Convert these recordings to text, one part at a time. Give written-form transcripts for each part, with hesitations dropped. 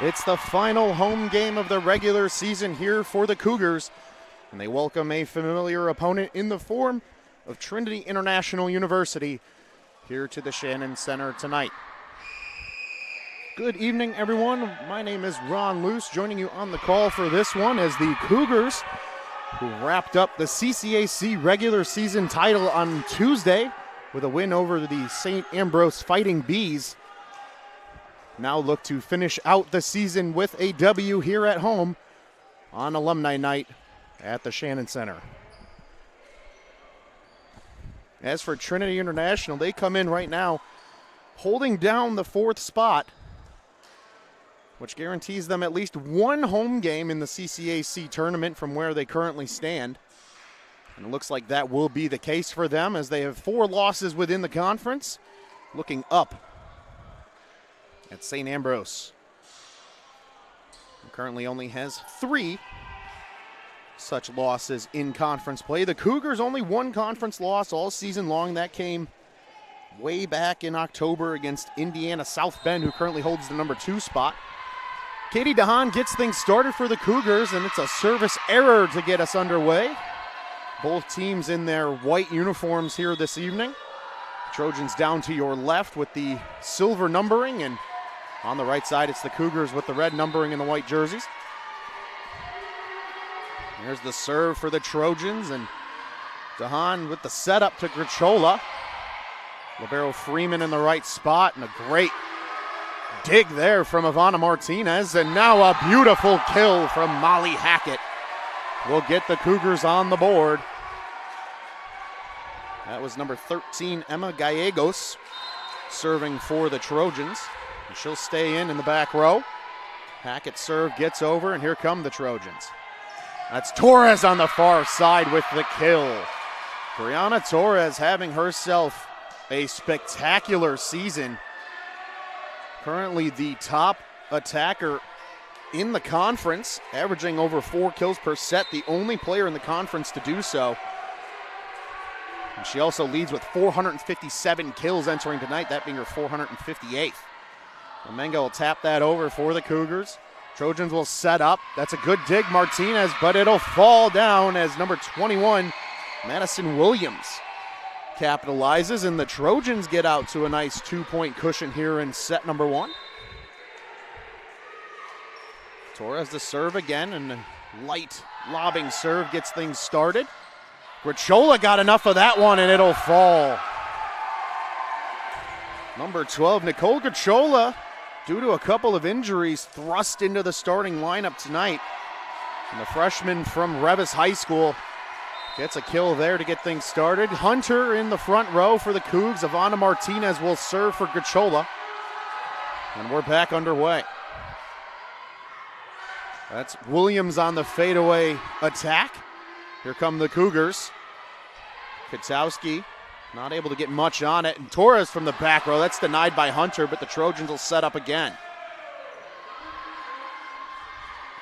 It's the final home game of the regular season here for the Cougars, and they welcome a familiar opponent in the form of Trinity International University here to the Shannon Center tonight. Good evening, everyone. My name is Ron Luce, joining you on the call for this one as the Cougars, who wrapped up the CCAC regular season title on Tuesday with a win over the St. Ambrose Fighting Bees, now look to finish out the season with a W here at home on Alumni Night at the Shannon Center. As for Trinity International, they come in right now holding down the fourth spot, which guarantees them at least one home game in the CCAC tournament from where they currently stand. And it looks like that will be the case for them as they have 4 losses within the conference, looking up at St. Ambrose, who currently only has 3 such losses in conference play. The Cougars only 1 conference loss all season long. That came way back in October against Indiana South Bend, who currently holds the number 2 spot. Katie DeHaan gets things started for the Cougars, and it's a service error to get us underway. Both teams in their white uniforms here this evening. Trojans down to your left with the silver numbering, and on the right side, it's the Cougars with the red numbering and the white jerseys. There's the serve for the Trojans, and DeHaan with the setup to Grichola. Libero Freeman in the right spot, and a great dig there from Ivana Martinez, and now a beautiful kill from Molly Hackett will get the Cougars on the board. That was number 13, Emma Gallegos, serving for the Trojans. And she'll stay in the back row. Hackett's serve gets over, and here come the Trojans. That's Torres on the far side with the kill. Brianna Torres having herself a spectacular season. Currently the top attacker in the conference, averaging over 4 kills per set, the only player in the conference to do so. And she also leads with 457 kills entering tonight, that being her 458th. Mamenga will tap that over for the Cougars. Trojans will set up. That's a good dig, Martinez, but it'll fall down as number 21, Madison Williams, capitalizes, and the Trojans get out to a nice 2-point cushion here in set number 1. Torres the serve again, and a light lobbing serve gets things started. Grichola got enough of that one, and it'll fall. Number 12, Nicole Grichola, due to a couple of injuries, thrust into the starting lineup tonight. And the freshman from Revis High School gets a kill there to get things started. Hunter in the front row for the Cougs. Ivana Martinez will serve for Grichola. And we're back underway. That's Williams on the fadeaway attack. Here come the Cougars. Katowski not able to get much on it. And Torres from the back row. That's denied by Hunter, but the Trojans will set up again.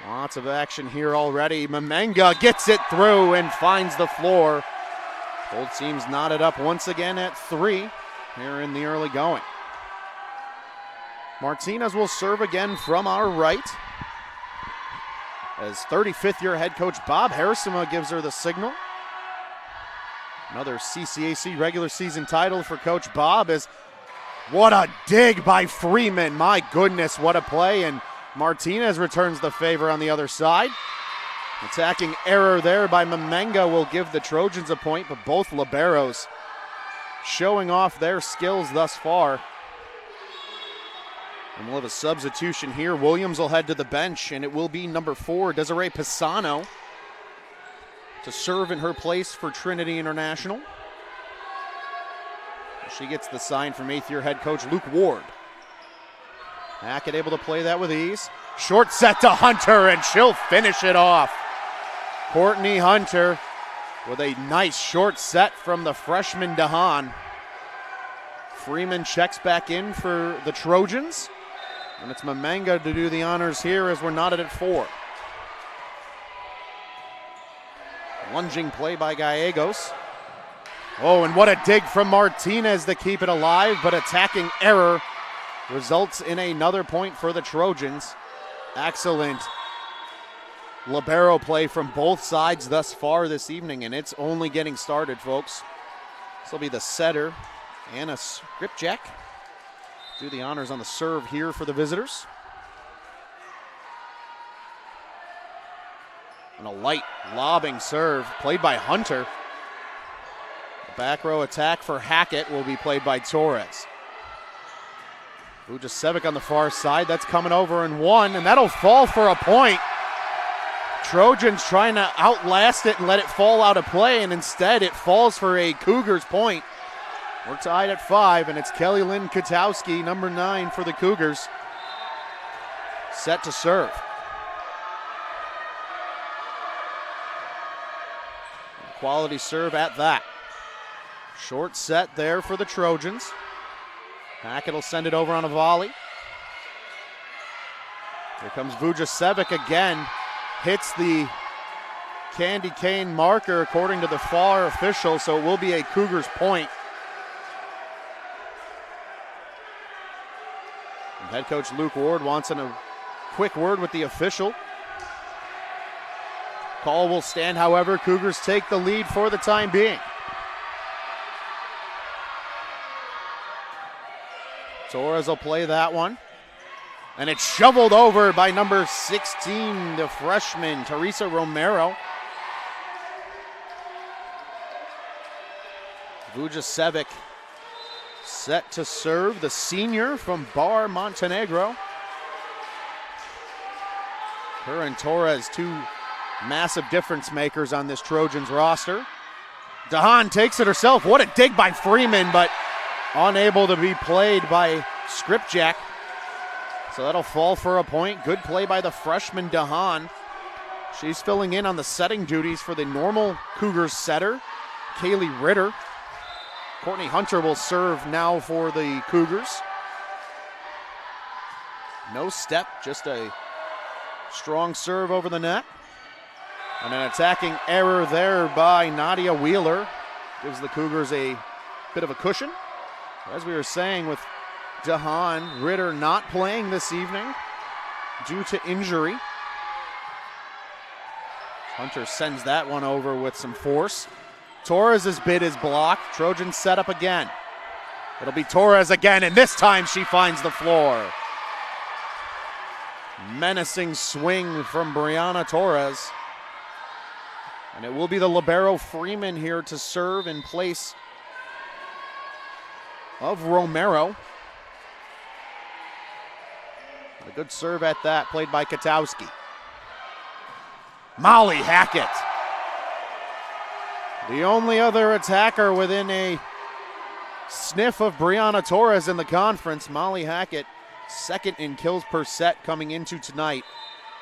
Lots of action here already. Mamenga gets it through and finds the floor. Both teams knotted up once again at 3 here in the early going. Martinez will serve again from our right, as 35th year head coach Bob Harrisima gives her the signal. Another CCAC regular season title for Coach Bob. Is what a dig by Freeman. My goodness, what a play. And Martinez returns the favor on the other side. Attacking error there by Mamenga will give the Trojans a point, but both liberos showing off their skills thus far. And we'll have a substitution here. Williams will head to the bench, and it will be number 4, Desiree Pisano, to serve in her place for Trinity International. She gets the sign from 8th year head coach Luke Ward. Hackett able to play that with ease. Short set to Hunter, and she'll finish it off. Courtney Hunter with a nice short set from the freshman DeHaan. Freeman checks back in for the Trojans, and it's Mamenga to do the honors here as we're knotted at 4. Lunging play by Gallegos. Oh, and what a dig from Martinez to keep it alive, but attacking error results in another point for the Trojans. Excellent libero play from both sides thus far this evening, and it's only getting started, folks. This will be the setter, Anna Skripczak. Do the honors on the serve here for the visitors. And a light lobbing serve played by Hunter. The back row attack for Hackett will be played by Torres. Vujasevic on the far side, that's coming over and one, and that'll fall for a point. Trojans trying to outlast it and let it fall out of play, and instead it falls for a Cougars point. We're tied at 5, and it's Kelly Lynn Katowski, number 9 for the Cougars, set to serve. Quality serve at that. Short set there for the Trojans. Hackett will send it over on a volley. Here comes Vujasevic again. Hits the candy cane marker according to the FAR official, so it will be a Cougars point. And head coach Luke Ward wants a quick word with the official. Call will stand, however. Cougars take the lead for the time being. Torres will play that one. And it's shoveled over by number 16, the freshman, Teresa Romero. Vujasevic set to serve, the senior from Bar, Montenegro. Her and Torres, two massive difference makers on this Trojans roster. DeHaan takes it herself. What a dig by Freeman, but unable to be played by Skripczak. So that'll fall for a point. Good play by the freshman DeHaan. She's filling in on the setting duties for the normal Cougars setter, Kaylee Ritter. Courtney Hunter will serve now for the Cougars. No step, just a strong serve over the net. And an attacking error there by Nadia Wheeler. Gives the Cougars a bit of a cushion. As we were saying, with DeHaan, Ritter not playing this evening due to injury. Hunter sends that one over with some force. Torres' bid is blocked. Trojans set up again. It'll be Torres again, and this time she finds the floor. Menacing swing from Brianna Torres. And it will be the libero Freeman here to serve in place of Romero. A good serve at that, played by Katowski. Molly Hackett. The only other attacker within a sniff of Brianna Torres in the conference. Molly Hackett, second in kills per set coming into tonight.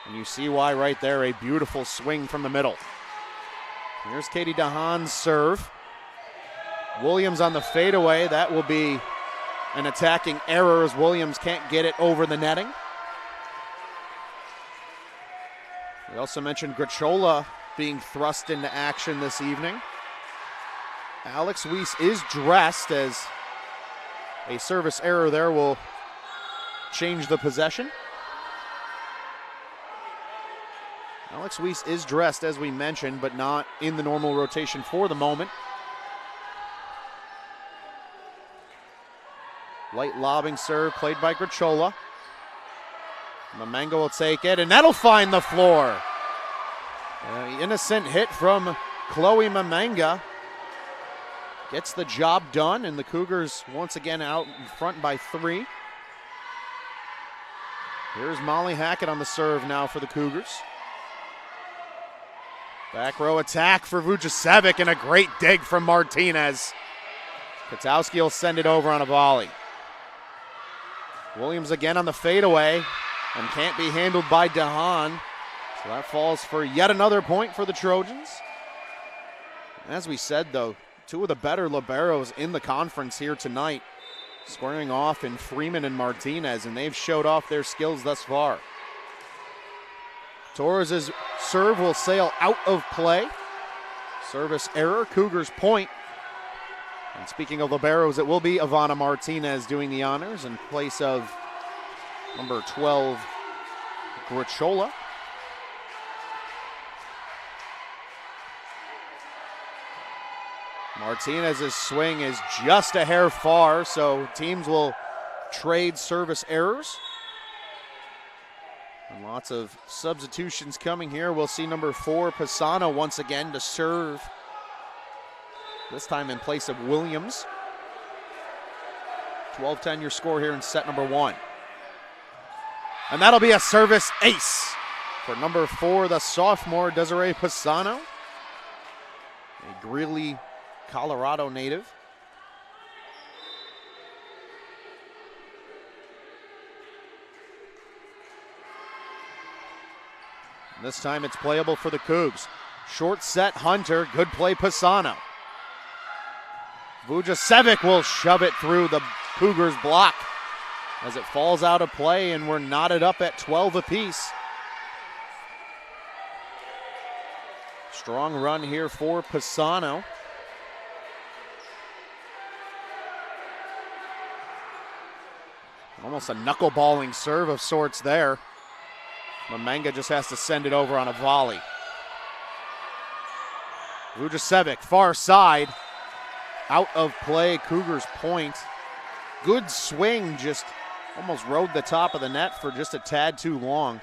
And you see why right there, a beautiful swing from the middle. Here's Katie DeHaan's serve. Williams on the fadeaway. That will be an attacking error as Williams can't get it over the netting. We also mentioned Grachola being thrust into action this evening. Alex Weiss is dressed, as a service error there will change the possession. Alex Weiss is dressed, as we mentioned, but not in the normal rotation for the moment. Light lobbing serve played by Grachola. Mamenga will take it, and that'll find the floor. Innocent hit from Chloe Mamenga. Gets the job done, and the Cougars once again out in front by 3. Here's Molly Hackett on the serve now for the Cougars. Back row attack for Vujasevic, and a great dig from Martinez. Katowski will send it over on a volley. Williams again on the fadeaway, and can't be handled by DeHaan. So that falls for yet another point for the Trojans. As we said, though, two of the better liberos in the conference here tonight, squaring off in Freeman and Martinez, and they've showed off their skills thus far. Torres' serve will sail out of play. Service error, Cougars point. And speaking of liberos, it will be Ivana Martinez doing the honors in place of number 12, Grichola. Martinez's swing is just a hair far, so teams will trade service errors. And lots of substitutions coming here. We'll see number 4, Pisano, once again to serve. This time in place of Williams. 12-10 your score here in set number 1. And that'll be a service ace for number 4, the sophomore, Desiree Pisano. A Greeley, Colorado native. And this time it's playable for the Cougs. Short set, Hunter, good play, Pisano. Vujasevic will shove it through the Cougars' block as it falls out of play, and we're knotted up at 12 apiece. Strong run here for Pisano. Almost a knuckleballing serve of sorts there. Mamenga just has to send it over on a volley. Vujasevic, far side. Out of play, Cougars point. Good swing, just almost rode the top of the net for just a tad too long.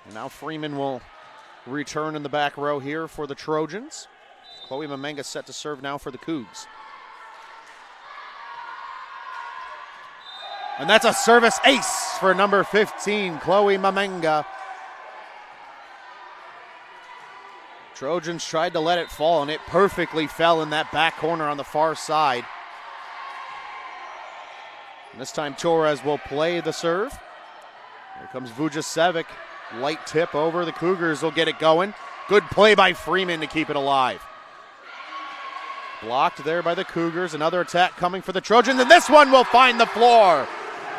And now Freeman will return in the back row here for the Trojans. Chloe Mamenga set to serve now for the Cougs. And that's a service ace for number 15, Chloe Mamenga. Trojans tried to let it fall, and it perfectly fell in that back corner on the far side. And this time Torres will play the serve. Here comes Vujasevic. Light tip over. The Cougars will get it going. Good play by Freeman to keep it alive. Blocked there by the Cougars. Another attack coming for the Trojans, and this one will find the floor.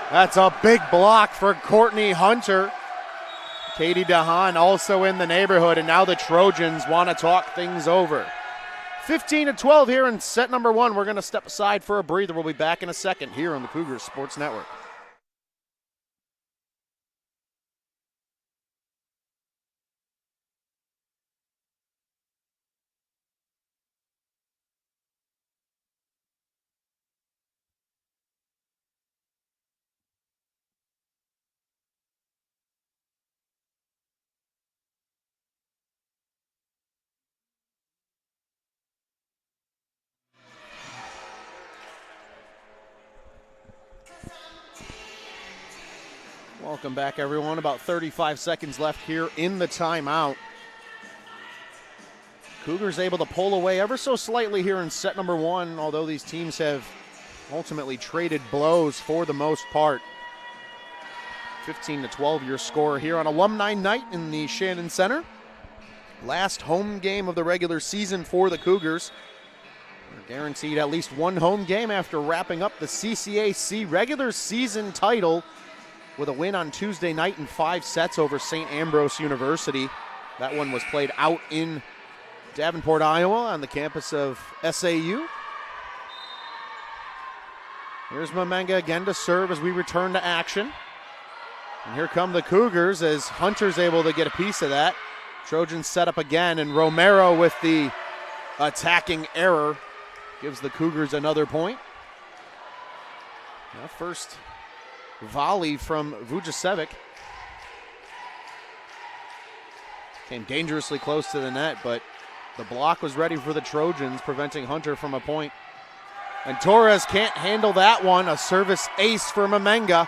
That's a big block for Courtney Hunter. Katie DeHaan also in the neighborhood, and now the Trojans want to talk things over. 15-12 here in set number 1. We're going to step aside for a breather. We'll be back in a second here on the Cougars Sports Network. Welcome back, everyone. About 35 seconds left here in the timeout. Cougars able to pull away ever so slightly here in set number 1, although these teams have ultimately traded blows for the most part. 15-12 your score here on Alumni Night in the Shannon Center. Last home game of the regular season for the Cougars. They're guaranteed at least one home game after wrapping up the CCAC regular season title with a win on Tuesday night in 5 sets over St. Ambrose University. That one was played out in Davenport, Iowa, on the campus of SAU. Here's Mamenga again to serve as we return to action. And here come the Cougars as Hunter's able to get a piece of that. Trojans set up again, and Romero with the attacking error gives the Cougars another point. Now first volley from Vujasevic. Came dangerously close to the net, but the block was ready for the Trojans, preventing Hunter from a point. And Torres can't handle that one. A service ace for Mamenga.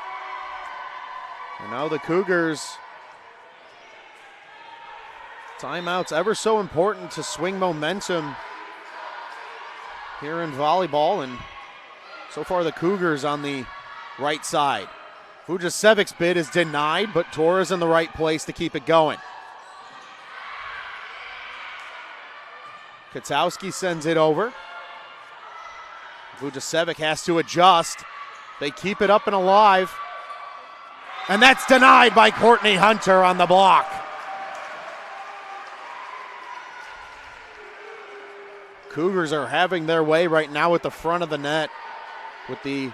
And now the Cougars. Timeouts ever so important to swing momentum here in volleyball. And so far the Cougars on the right side. Vujasevic's bid is denied, but Torres in the right place to keep it going. Katowski sends it over. Vujasevic has to adjust. They keep it up and alive. And that's denied by Courtney Hunter on the block. Cougars are having their way right now at the front of the net with the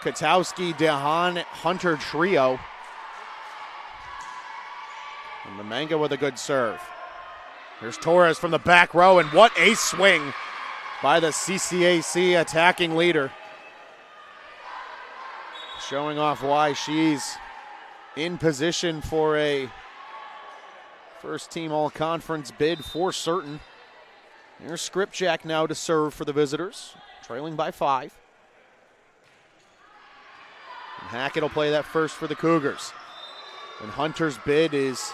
Katowski, DeHaan, Hunter trio. Mamenga with a good serve. Here's Torres from the back row, and what a swing by the CCAC attacking leader. Showing off why she's in position for a first team all-conference bid for certain. Here's Skripczak now to serve for the visitors, trailing by 5. And Hackett will play that first for the Cougars. And Hunter's bid is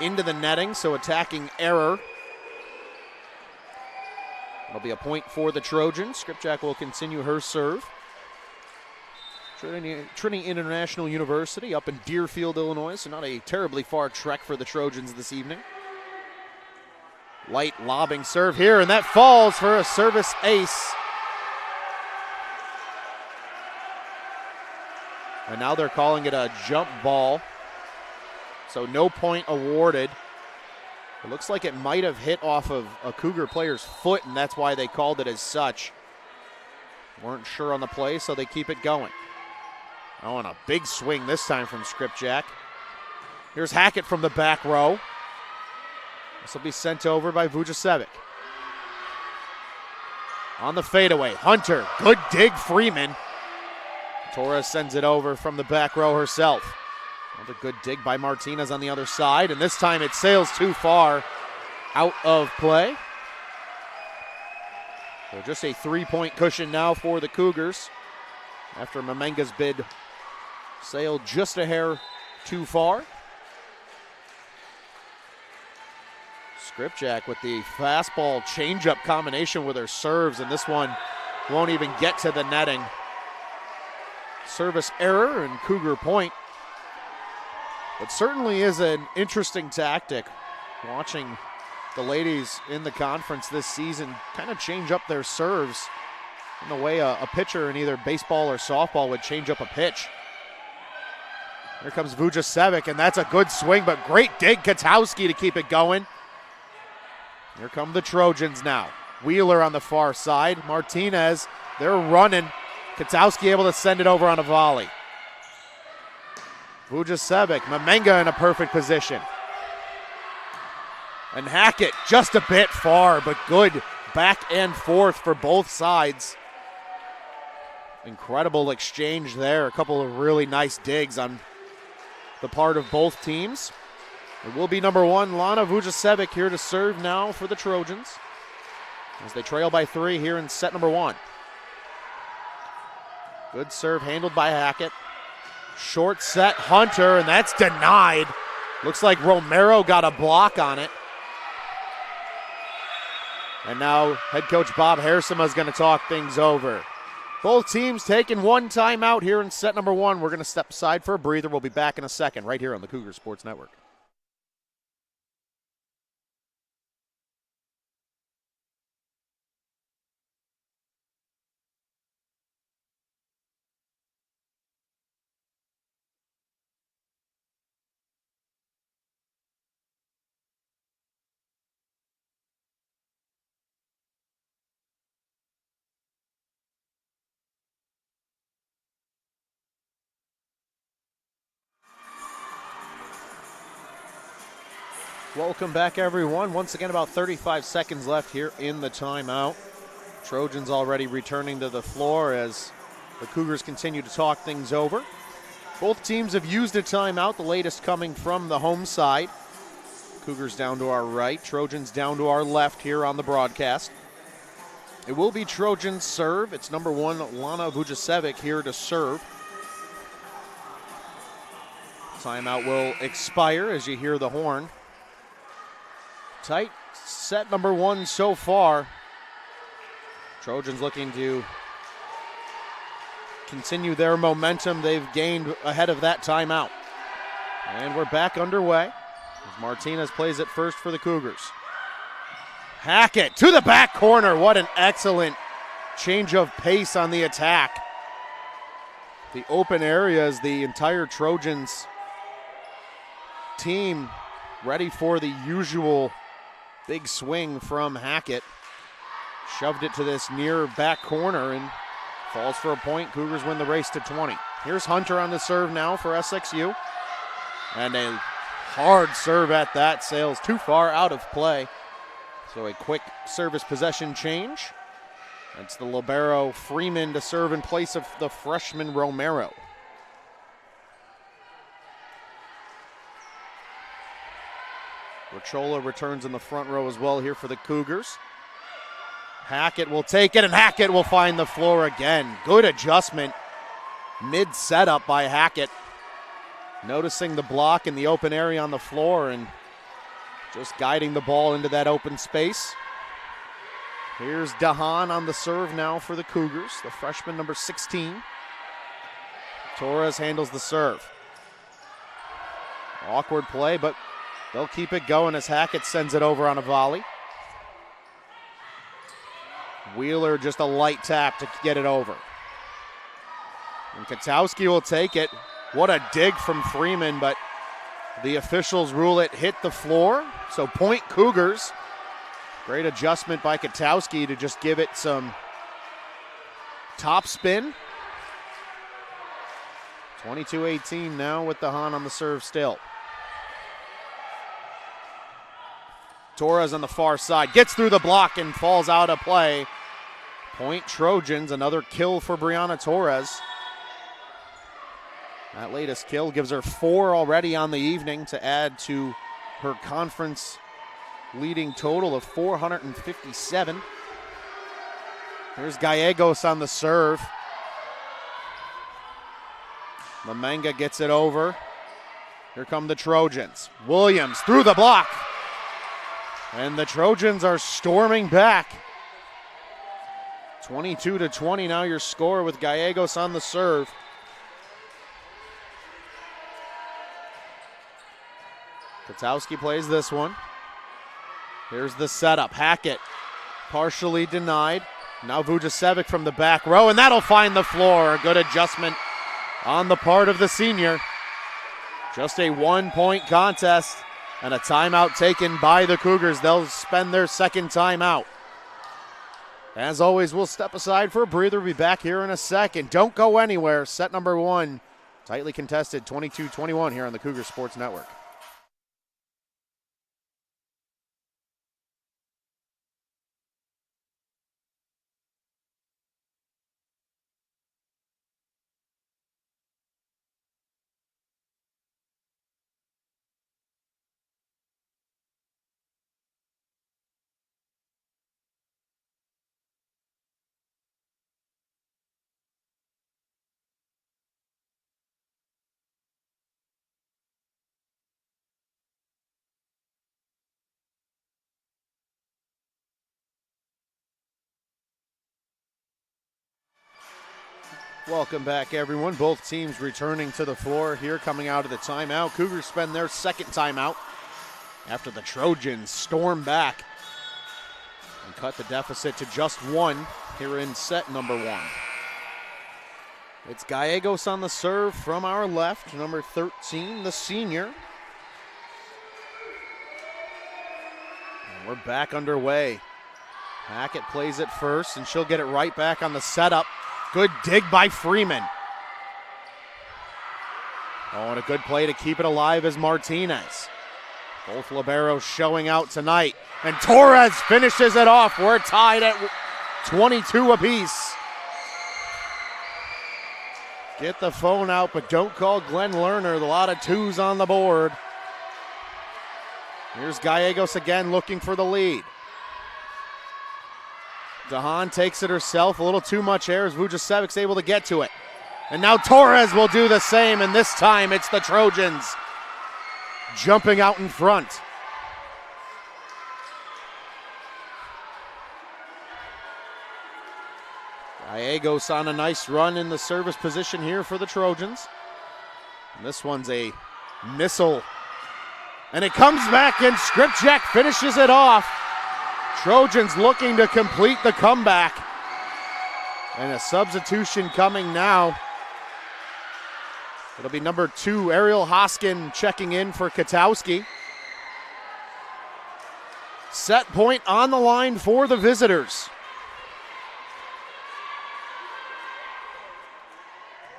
into the netting, so attacking error. It'll be a point for the Trojans. Skripczak will continue her serve. Trinity International University up in Deerfield, Illinois, so not a terribly far trek for the Trojans this evening. Light lobbing serve here, and that falls for a service ace. And now they're calling it a jump ball, so no point awarded. It looks like it might have hit off of a Cougar player's foot, and that's why they called it as such. Weren't sure on the play, so they keep it going. Oh, and a big swing this time from Skripczak. Here's Hackett from the back row. This will be sent over by Vujasevic. On the fadeaway, Hunter, good dig, Freeman. Torres sends it over from the back row herself. Another good dig by Martinez on the other side, and this time it sails too far out of play. So just a 3-point cushion now for the Cougars after Mamenga's bid sailed just a hair too far. Skripczak with the fastball changeup combination with her serves, and this one won't even get to the netting. Service error and Cougar point. It certainly is an interesting tactic watching the ladies in the conference this season kind of change up their serves in the way a pitcher in either baseball or softball would change up a pitch. Here comes Vujasevic, and that's a good swing, but great dig, Katowski to keep it going. Here come the Trojans now. Wheeler on the far side. Martinez, they're running. Katowski able to send it over on a volley. Vujasevic, Mamenga in a perfect position. And Hackett just a bit far, but good back and forth for both sides. Incredible exchange there. A couple of really nice digs on the part of both teams. It will be number 1, Lana Vujasevic, here to serve now for the Trojans as they trail by 3 here in set number 1. Good serve handled by Hackett. Short set, Hunter, and that's denied. Looks like Romero got a block on it. And now head coach Bob Hairsema is going to talk things over. Both teams taking one timeout here in set number 1. We're going to step aside for a breather. We'll be back in a second right here on the Cougar Sports Network. Welcome back, everyone. Once again, about 35 seconds left here in the timeout. Trojans already returning to the floor as the Cougars continue to talk things over. Both teams have used a timeout, the latest coming from the home side. Cougars down to our right, Trojans down to our left here on the broadcast. It will be Trojans serve. It's number 1, Lana Vujasevic, here to serve. Timeout will expire as you hear the horn. Tight set number 1 so far. Trojans looking to continue their momentum they've gained ahead of that timeout. And we're back underway as Martinez plays it first for the Cougars. Hackett to the back corner. What an excellent change of pace on the attack. The open area is the entire Trojans team ready for the usual big swing from Hackett. Shoved it to this near back corner and falls for a point. Cougars win the race to 20. Here's Hunter on the serve now for SXU. And a hard serve at that. Sails too far out of play. So a quick service possession change. It's the libero Freeman to serve in place of the freshman Romero. Ricciola returns in the front row as well here for the Cougars. Hackett will take it, and Hackett will find the floor again. Good adjustment mid-setup by Hackett. Noticing the block in the open area on the floor and just guiding the ball into that open space. Here's Dahan on the serve now for the Cougars, the freshman number 16. Torres handles the serve. Awkward play, but they'll keep it going as Hackett sends it over on a volley. Wheeler just a light tap to get it over. And Katowski will take it. What a dig from Freeman, but the officials rule it hit the floor. So point Cougars. Great adjustment by Katowski to just give it some top spin. 22-18 now with Dahan on the serve still. Torres on the far side, gets through the block and falls out of play. Point Trojans, another kill for Brianna Torres. That latest kill gives her 4 already on the evening to add to her conference leading total of 457. Here's Gallegos on the serve. Lamanga gets it over. Here come the Trojans. Williams through the block. And the Trojans are storming back. 22-20 now your score with Gallegos on the serve. Katowski plays this one. Here's the setup. Hackett partially denied. Now Vujasevic from the back row, and that'll find the floor. A good adjustment on the part of the senior. Just a 1-point contest and a timeout taken by the Cougars. They'll spend their second timeout. As always, we'll step aside for a breather. We'll be back here in a second. Don't go anywhere. Set number 1, tightly contested, 22-21 here on the Cougar Sports Network. Welcome back, everyone. Both teams returning to the floor here coming out of the timeout. Cougars spend their second timeout after the Trojans storm back and cut the deficit to just 1 here in set number 1. It's Gallegos on the serve from our left, number 13, the senior. And we're back underway. Hackett plays it first, and she'll get it right back on the setup. Good dig by Freeman. Oh, and a good play to keep it alive is Martinez. Both liberos showing out tonight. And Torres finishes it off. We're tied at 22 apiece. Get the phone out, but don't call Glenn Lerner. A lot of 2s on the board. Here's Gallegos again looking for the lead. Dahan takes it herself, a little too much air as Vujasevic's able to get to it. And now Torres will do the same, and this time it's the Trojans jumping out in front. Gallegos on a nice run in the service position here for the Trojans. And this one's a missile. And it comes back, and Skripczak finishes it off. Trojans looking to complete the comeback. And a substitution coming now. It'll be number 2, Ariel Hoskin checking in for Katowski. Set point on the line for the visitors.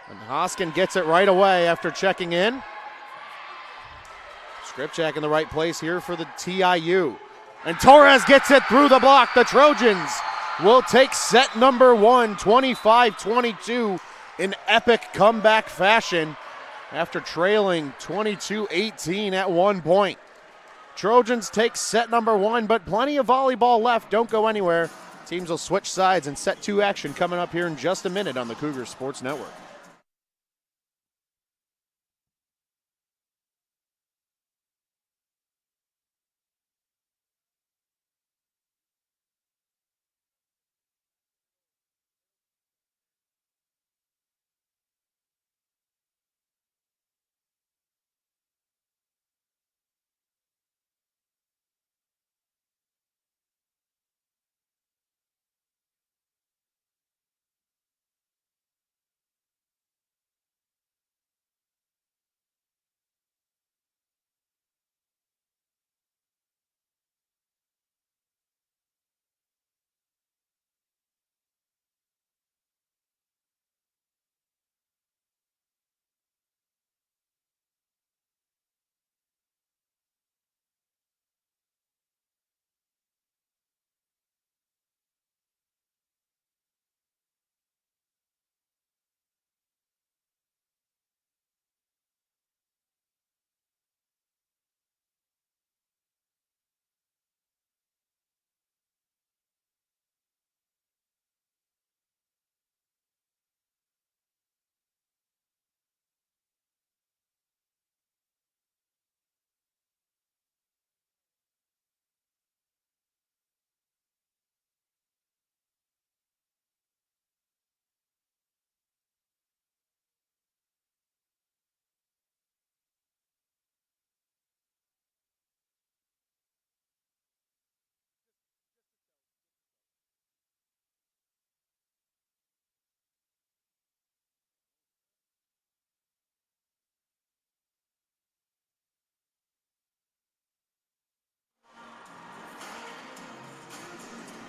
And Hoskin gets it right away after checking in. Skripchak in the right place here for the TIU. And Torres gets it through the block. The Trojans will take set number one, 25-22, in epic comeback fashion after trailing 22-18 at one point. Trojans take set number one, but plenty of volleyball left. Don't go anywhere. Teams will switch sides in set two action coming up here in just a minute on the Cougar Sports Network.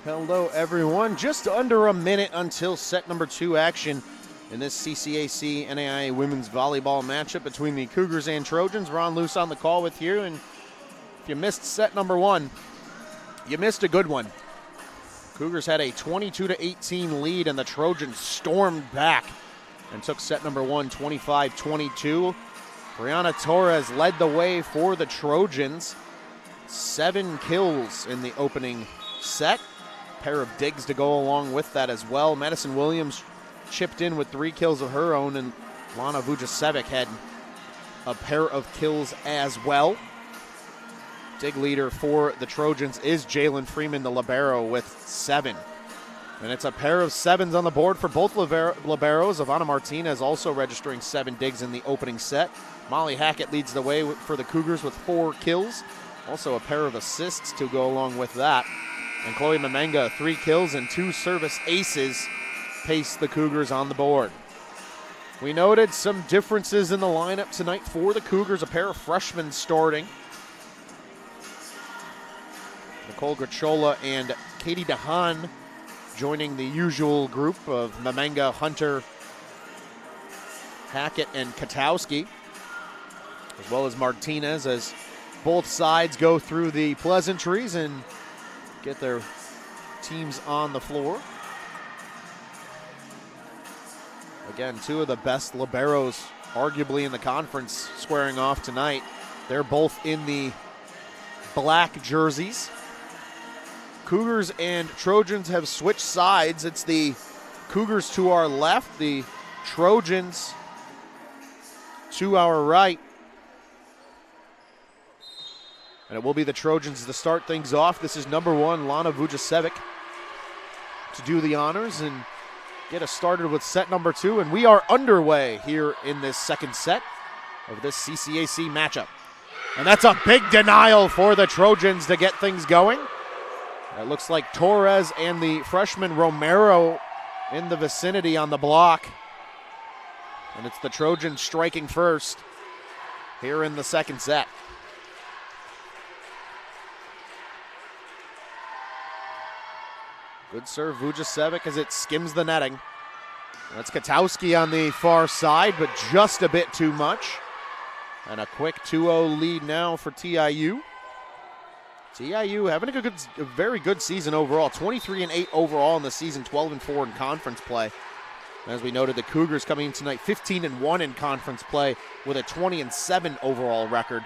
Hello, everyone. Just under a minute until set number two action in this CCAC NAIA women's volleyball matchup between the Cougars and Trojans. Ron Luce on the call with you, and if you missed set number one, you missed a good one. Cougars had a 22-18 lead, and the Trojans stormed back and took set number one, 25-22. Brianna Torres led the way for the Trojans. 7 kills in the opening set. Pair of digs to go along with that as well. Madison Williams chipped in with 3 kills of her own, and Lana Vujasevic had a pair of kills as well. Dig leader for the Trojans is Jalen Freeman, the libero, with 7. And it's a pair of 7s on the board for both liberos. Ivana Martinez also registering 7 digs in the opening set. Molly Hackett leads the way for the Cougars with 4 kills. Also a pair of assists to go along with that. And Chloe Mamenga, 3 kills and 2 service aces, pace the Cougars on the board. We noted some differences in the lineup tonight for the Cougars. A pair of freshmen starting. Nicole Grachola and Katie DeHaan joining the usual group of Mamenga, Hunter, Hackett, and Katowski, as well as Martinez, as both sides go through the pleasantries and get their teams on the floor. Again, 2 of the best liberos, arguably in the conference, squaring off tonight. They're both in the black jerseys. Cougars and Trojans have switched sides. It's the Cougars to our left, the Trojans to our right. And it will be the Trojans to start things off. This is number 1, Lana Vujasevic, to do the honors and get us started with set number 2. And we are underway here in this second set of this CCAC matchup. And that's a big denial for the Trojans to get things going. It looks like Torres and the freshman Romero in the vicinity on the block. And it's the Trojans striking first here in the second set. Good serve, Vujasevic, as it skims the netting. That's Katowski on the far side, but just a bit too much. And a quick 2-0 lead now for TIU. TIU having a very good season overall. 23-8 overall in the season, 12-4 in conference play. As we noted, the Cougars coming in tonight 15-1 in conference play with a 20-7 overall record.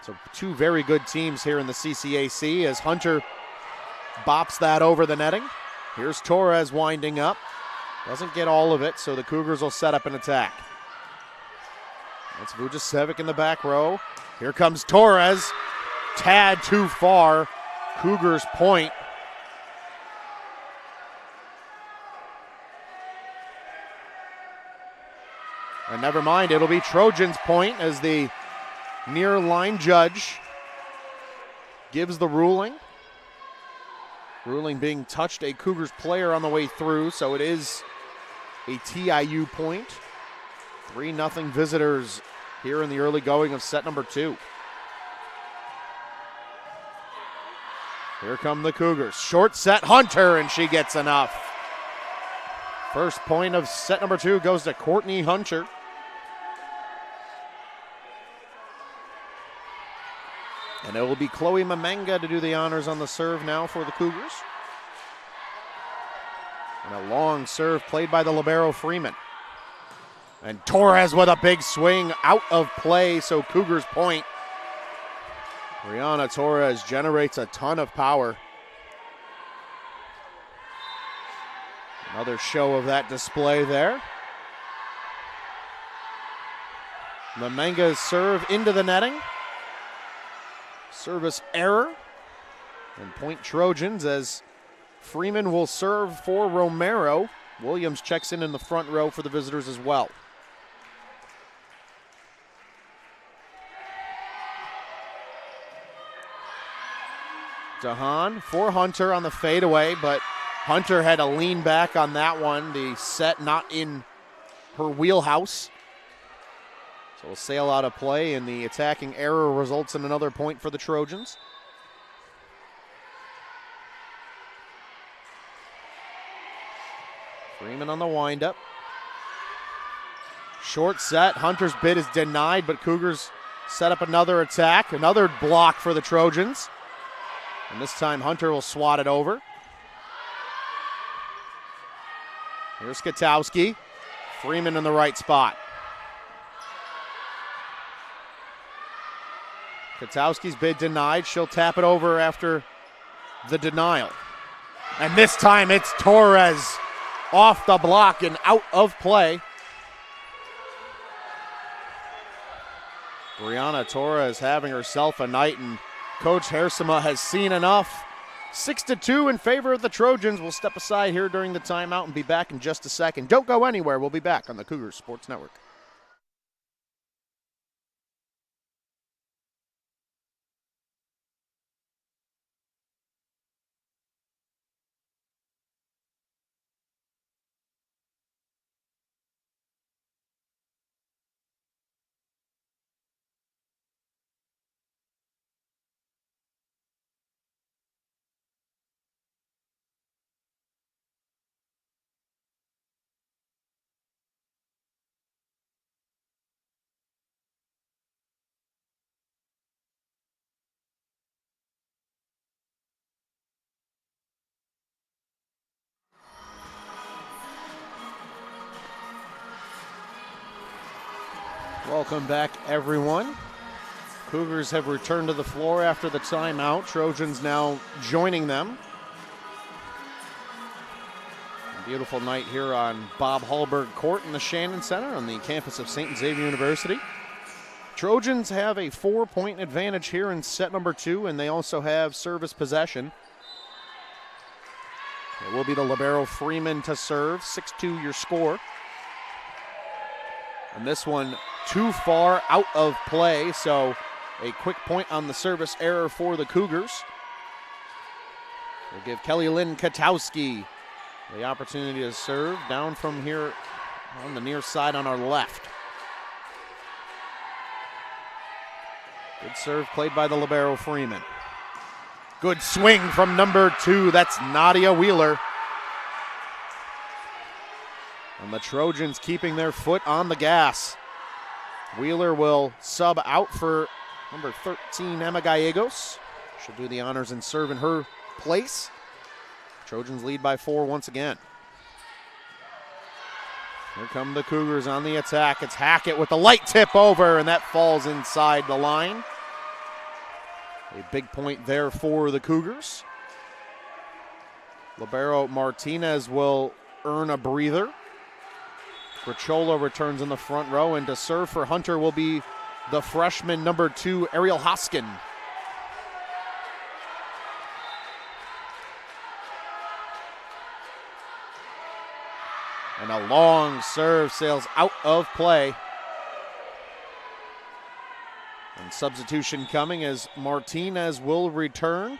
So two very good teams here in the CCAC as Hunter bops that over the netting. Here's Torres winding up. Doesn't get all of it, so the Cougars will set up an attack. That's Vujasevic in the back row. Here comes Torres. Tad too far. Cougars point. And never mind, it'll be Trojans point as the near line judge gives the ruling. Ruling being touched a Cougars player on the way through, so it is a TIU point. 3-0 visitors here in the early going of set number 2. Here come the Cougars. Short set, Hunter, and she gets enough. First point of set number 2 goes to Courtney Hunter. And it will be Chloe Mamenga to do the honors on the serve now for the Cougars. And a long serve played by the libero Freeman. And Torres with a big swing out of play, so Cougars point. Brianna Torres generates a ton of power. Another show of that display there. Mamenga's serve into the netting. Service error. And point Trojans as Freeman will serve for Romero. Williams checks in the front row for the visitors as well. DeHaan for Hunter on the fadeaway, but Hunter had to lean back on that one. The set not in her wheelhouse. So we'll sail out of play, and the attacking error results in another point for the Trojans. Freeman on the windup. Short set. Hunter's bid is denied, but Cougars set up another attack. Another block for the Trojans. And this time Hunter will swat it over. Here's Katowski. Freeman in the right spot. Katowski's bid denied. She'll tap it over after the denial. And this time it's Torres off the block and out of play. Brianna Torres having herself a night, and Coach Hersema has seen enough. 6-2 in favor of the Trojans. We'll step aside here during the timeout and be back in just a second. Don't go anywhere. We'll be back on the Cougars Sports Network. Welcome back, everyone. Cougars have returned to the floor after the timeout. Trojans now joining them. A beautiful night here on Bob Hallberg Court in the Shannon Center on the campus of St. Xavier University. Trojans have a 4-point advantage here in set number 2, and they also have service possession. It will be the libero Freeman to serve. 6-2 your score. And this one too far out of play, so a quick point on the service error for the Cougars. We'll give Kelly Lynn Katowski the opportunity to serve down from here on the near side on our left. Good serve played by the libero Freeman. Good swing from number 2. That's Nadia Wheeler. And the Trojans keeping their foot on the gas. Wheeler will sub out for number 13, Emma Gallegos. She'll do the honors and serve in her place. Trojans lead by 4 once again. Here come the Cougars on the attack. It's Hackett with the light tip over, and that falls inside the line. A big point there for the Cougars. Libero Martinez will earn a breather. Grachola returns in the front row, and to serve for Hunter will be the freshman number 2, Ariel Hoskin. And a long serve sails out of play. And substitution coming as Martinez will return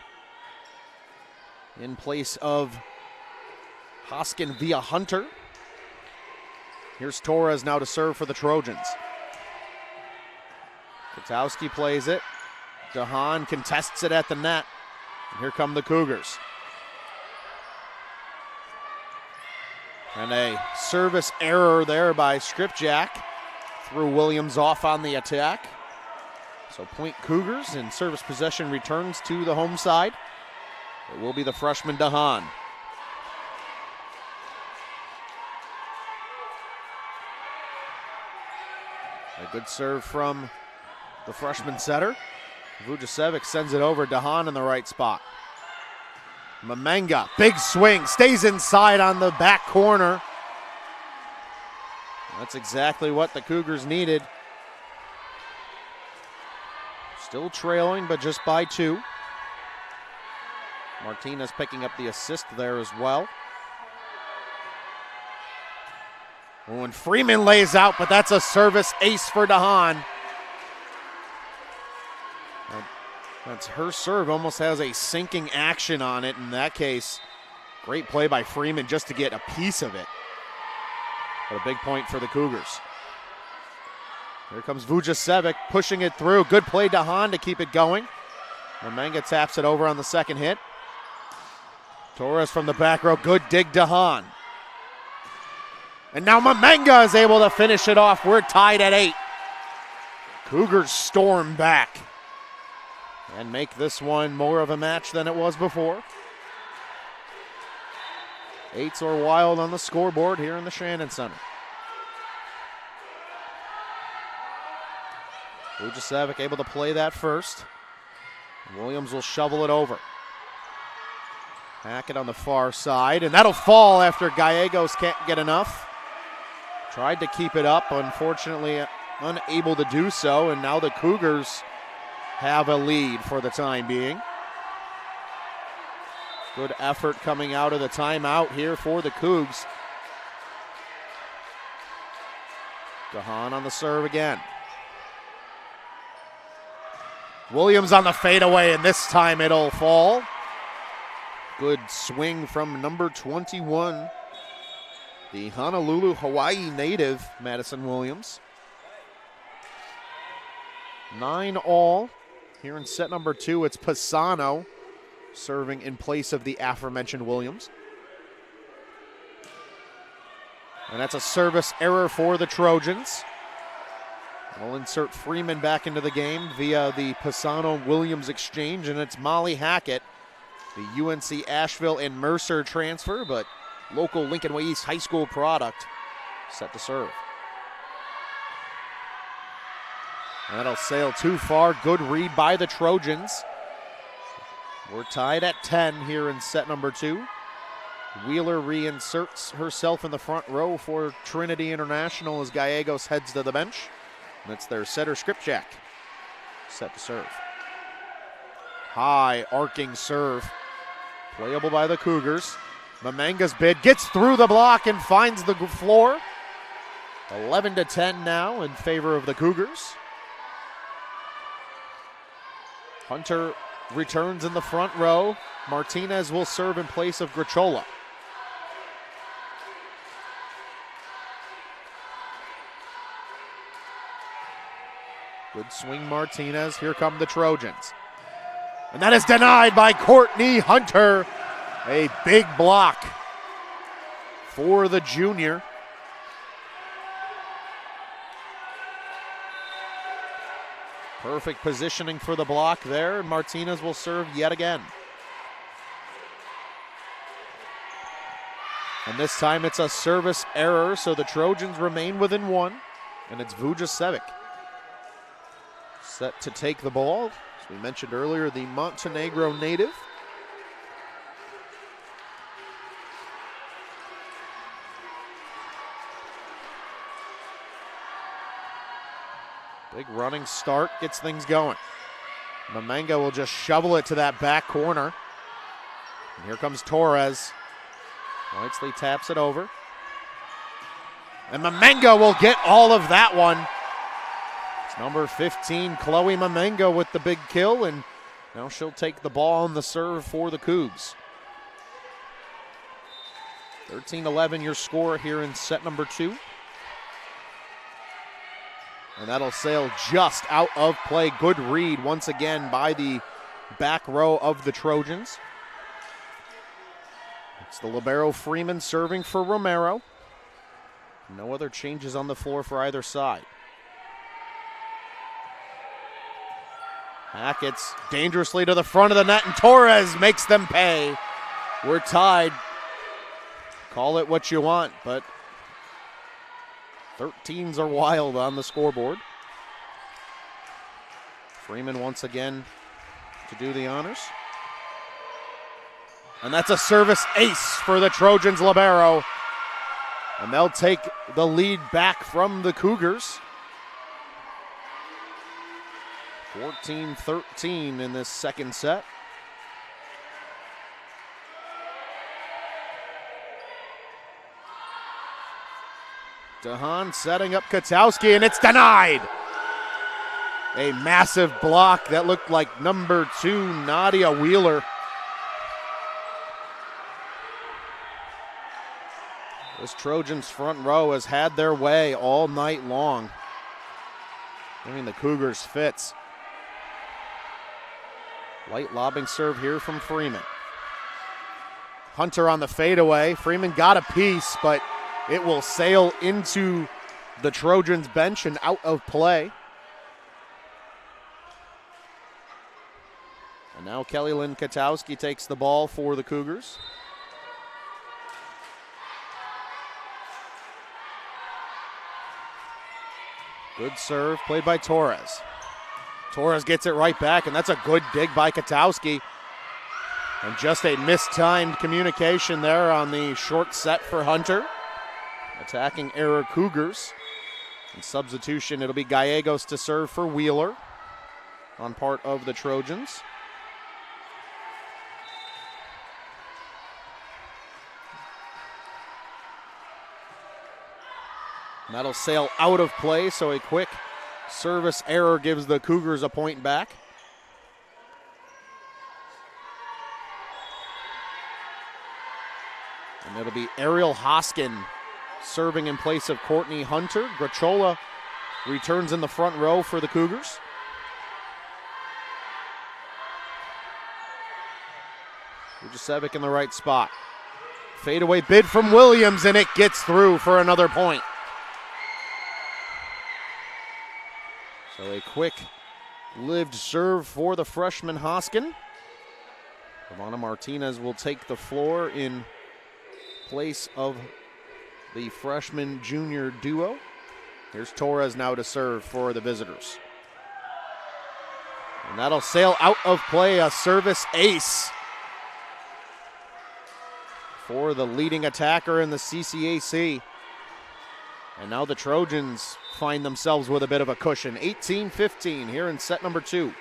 in place of Hoskin via Hunter. Here's Torres now to serve for the Trojans. Katowski plays it. DeHaan contests it at the net. And here come the Cougars. And a service error there by Skripjak. Threw Williams off on the attack. So point Cougars, and service possession returns to the home side. It will be the freshman DeHaan. A good serve from the freshman setter. Vujasevic sends it over. DeHaan in the right spot. Mamenga, big swing, stays inside on the back corner. That's exactly what the Cougars needed. Still trailing, but just by 2. Martinez picking up the assist there as well. Oh, and Freeman lays out, but that's a service ace for DeHaan. That's her serve, almost has a sinking action on it. In that case, great play by Freeman just to get a piece of it. But a big point for the Cougars. Here comes Vujasevic pushing it through. Good play DeHaan to keep it going. Mamenga taps it over on the second hit. Torres from the back row, good dig DeHaan. And now Mamenga is able to finish it off. We're tied at 8. Cougars storm back and make this one more of a match than it was before. 8s are wild on the scoreboard here in the Shannon Center. Vujasevic able to play that first. Williams will shovel it over. Hackett on the far side, and that'll fall after Gallegos can't get enough. Tried to keep it up, unfortunately unable to do so, and now the Cougars have a lead for the time being. Good effort coming out of the timeout here for the Cougs. DeHaan on the serve again. Williams on the fadeaway, and this time it'll fall. Good swing from number 21, the Honolulu, Hawaii native, Madison Williams. 9 all. Here in set number 2, it's Pisano serving in place of the aforementioned Williams. And that's a service error for the Trojans. We'll insert Freeman back into the game via the Pisano-Williams exchange, and it's Molly Hackett, the UNC Asheville and Mercer transfer, but local Lincoln Way East High School product, set to serve. That'll sail too far. Good read by the Trojans. We're tied at 10 here in set number 2. Wheeler reinserts herself in the front row for Trinity International as Gallegos heads to the bench. And that's their setter, Skripjak, set to serve. High arcing serve, playable by the Cougars. Mamenga's bid gets through the block and finds the floor. 11-10 now in favor of the Cougars. Hunter returns in the front row. Martinez will serve in place of Grachola. Good swing, Martinez. Here come the Trojans. And that is denied by Courtney Hunter. A big block for the junior. Perfect positioning for the block there. Martinez will serve yet again. And this time it's a service error, so the Trojans remain within one. And it's Vujasevic set to take the ball. As we mentioned earlier, the Montenegro native. Big running start gets things going. Mamenga will just shovel it to that back corner. And here comes Torres. Whitesley taps it over. And Mamenga will get all of that one. It's number 15, Chloe Mamenga with the big kill, and now she'll take the ball on the serve for the Cougs. 13-11 your score here in set number 2. And that'll sail just out of play. Good read once again by the back row of the Trojans. It's the libero Freeman serving for Romero. No other changes on the floor for either side. Hackett's dangerously to the front of the net, and Torres makes them pay. We're tied. Call it what you want, but 13s are wild on the scoreboard. Freeman once again to do the honors. And that's a service ace for the Trojans libero. And they'll take the lead back from the Cougars. 14-13 in this second set. DeHaan setting up Katowski, and it's denied. A massive block that looked like number 2, Nadia Wheeler. This Trojans front row has had their way all night long. Giving the Cougars fits. Light lobbing serve here from Freeman. Hunter on the fadeaway. Freeman got a piece, but it will sail into the Trojans bench and out of play. And now Kelly Lynn Katowski takes the ball for the Cougars. Good serve played by Torres. Torres gets it right back, and that's a good dig by Katowski. And just a mistimed communication there on the short set for Hunter. Attacking error Cougars. In substitution, it'll be Gallegos to serve for Wheeler on part of the Trojans. And that'll sail out of play, so a quick service error gives the Cougars a point back. And it'll be Ariel Hoskin serving in place of Courtney Hunter. Grachola returns in the front row for the Cougars. Vujasevic in the right spot. Fadeaway bid from Williams, and it gets through for another point. So a quick lived serve for the freshman Hoskin. Ivana Martinez will take the floor in place of the freshman junior duo. Here's Torres now to serve for the visitors. And that'll sail out of play, a service ace for the leading attacker in the CCAC. And now the Trojans find themselves with a bit of a cushion. 18-15 here in set number 2.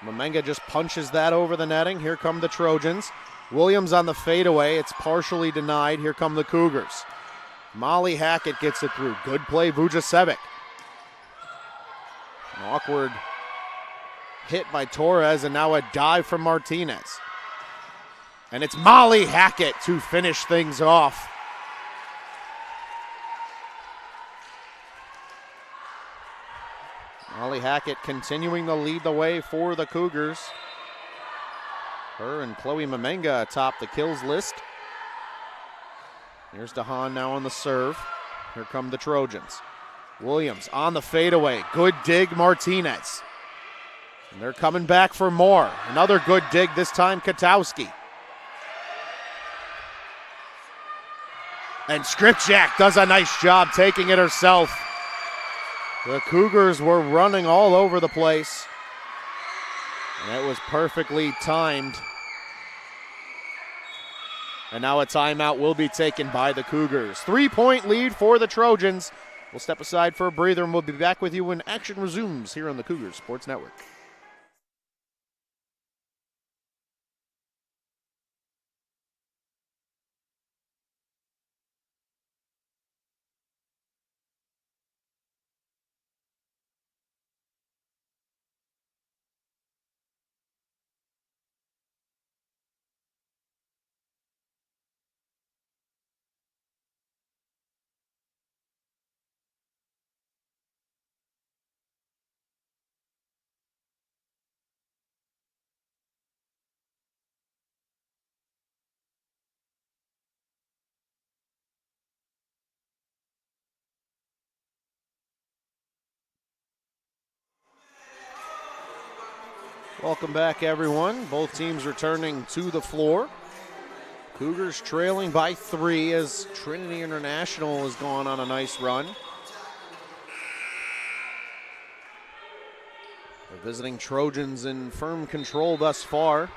Mamenga just punches that over the netting. Here come the Trojans. Williams on the fadeaway. It's partially denied. Here come the Cougars. Molly Hackett gets it through. Good play, Vujasevic. An awkward hit by Torres, and now a dive from Martinez. And it's Molly Hackett to finish things off. Molly Hackett continuing to lead the way for the Cougars. Her and Chloe Mamenga atop the kills list. Here's DeHaan now on the serve. Here come the Trojans. Williams on the fadeaway. Good dig, Martinez. And they're coming back for more. Another good dig, this time Katowski. And Skripczak does a nice job taking it herself. The Cougars were running all over the place. And it was perfectly timed. And now a timeout will be taken by the Cougars. 3-point lead for the Trojans. We'll step aside for a breather and we'll be back with you when action resumes here on the Cougars Sports Network. Welcome back, everyone. Both teams returning to the floor. Cougars trailing by 3 as Trinity International has gone on a nice run. The visiting Trojans in firm control thus far.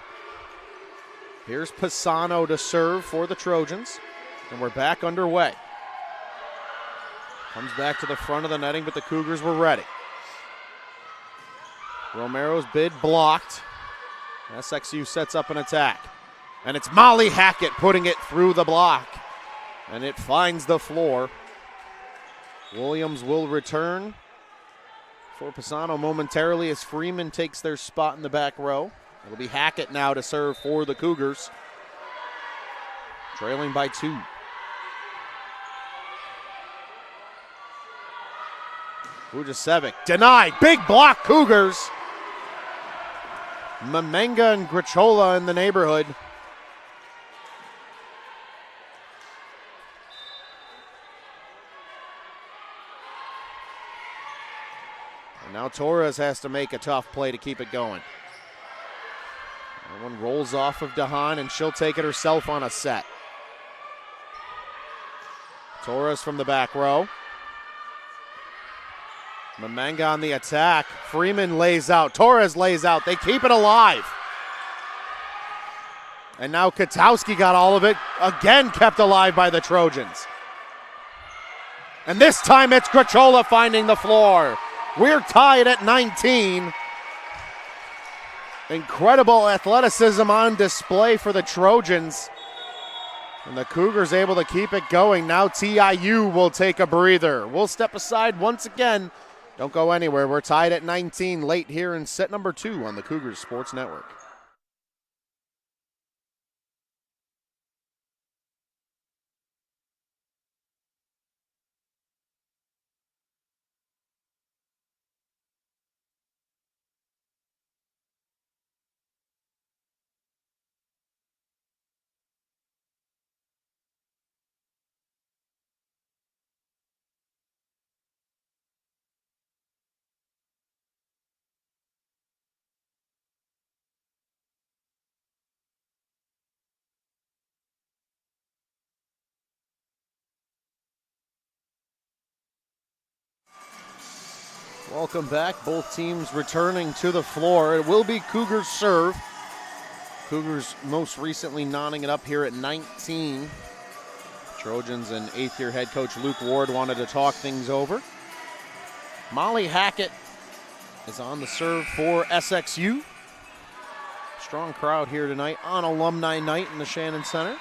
Here's Pisano to serve for the Trojans, and we're back underway. Comes back to the front of the netting, but the Cougars were ready. Romero's bid blocked. SXU sets up an attack. And it's Molly Hackett putting it through the block. And it finds the floor. Williams will return for Pisano momentarily as Freeman takes their spot in the back row. It'll be Hackett now to serve for the Cougars. Trailing by 2. Vujasevic denied. Big block, Cougars. Mamenga and Grachola in the neighborhood. And now Torres has to make a tough play to keep it going. That one rolls off of DeHaan, and she'll take it herself on a set. Torres from the back row. Mamenga on the attack. Freeman lays out. Torres lays out. They keep it alive. And now Katowski got all of it. Again kept alive by the Trojans. And this time it's Grachola finding the floor. We're tied at 19. Incredible athleticism on display for the Trojans. And the Cougars able to keep it going. Now TIU will take a breather. We'll step aside once again. Don't go anywhere. We're tied at 19 late here in set number 2 on the Cougars Sports Network. Welcome back. Both teams returning to the floor. It will be Cougars serve. Cougars most recently knotting it up here at 19. Trojans and 8th-year head coach Luke Ward wanted to talk things over. Molly Hackett is on the serve for SXU. Strong crowd here tonight on alumni night in the Shannon Center.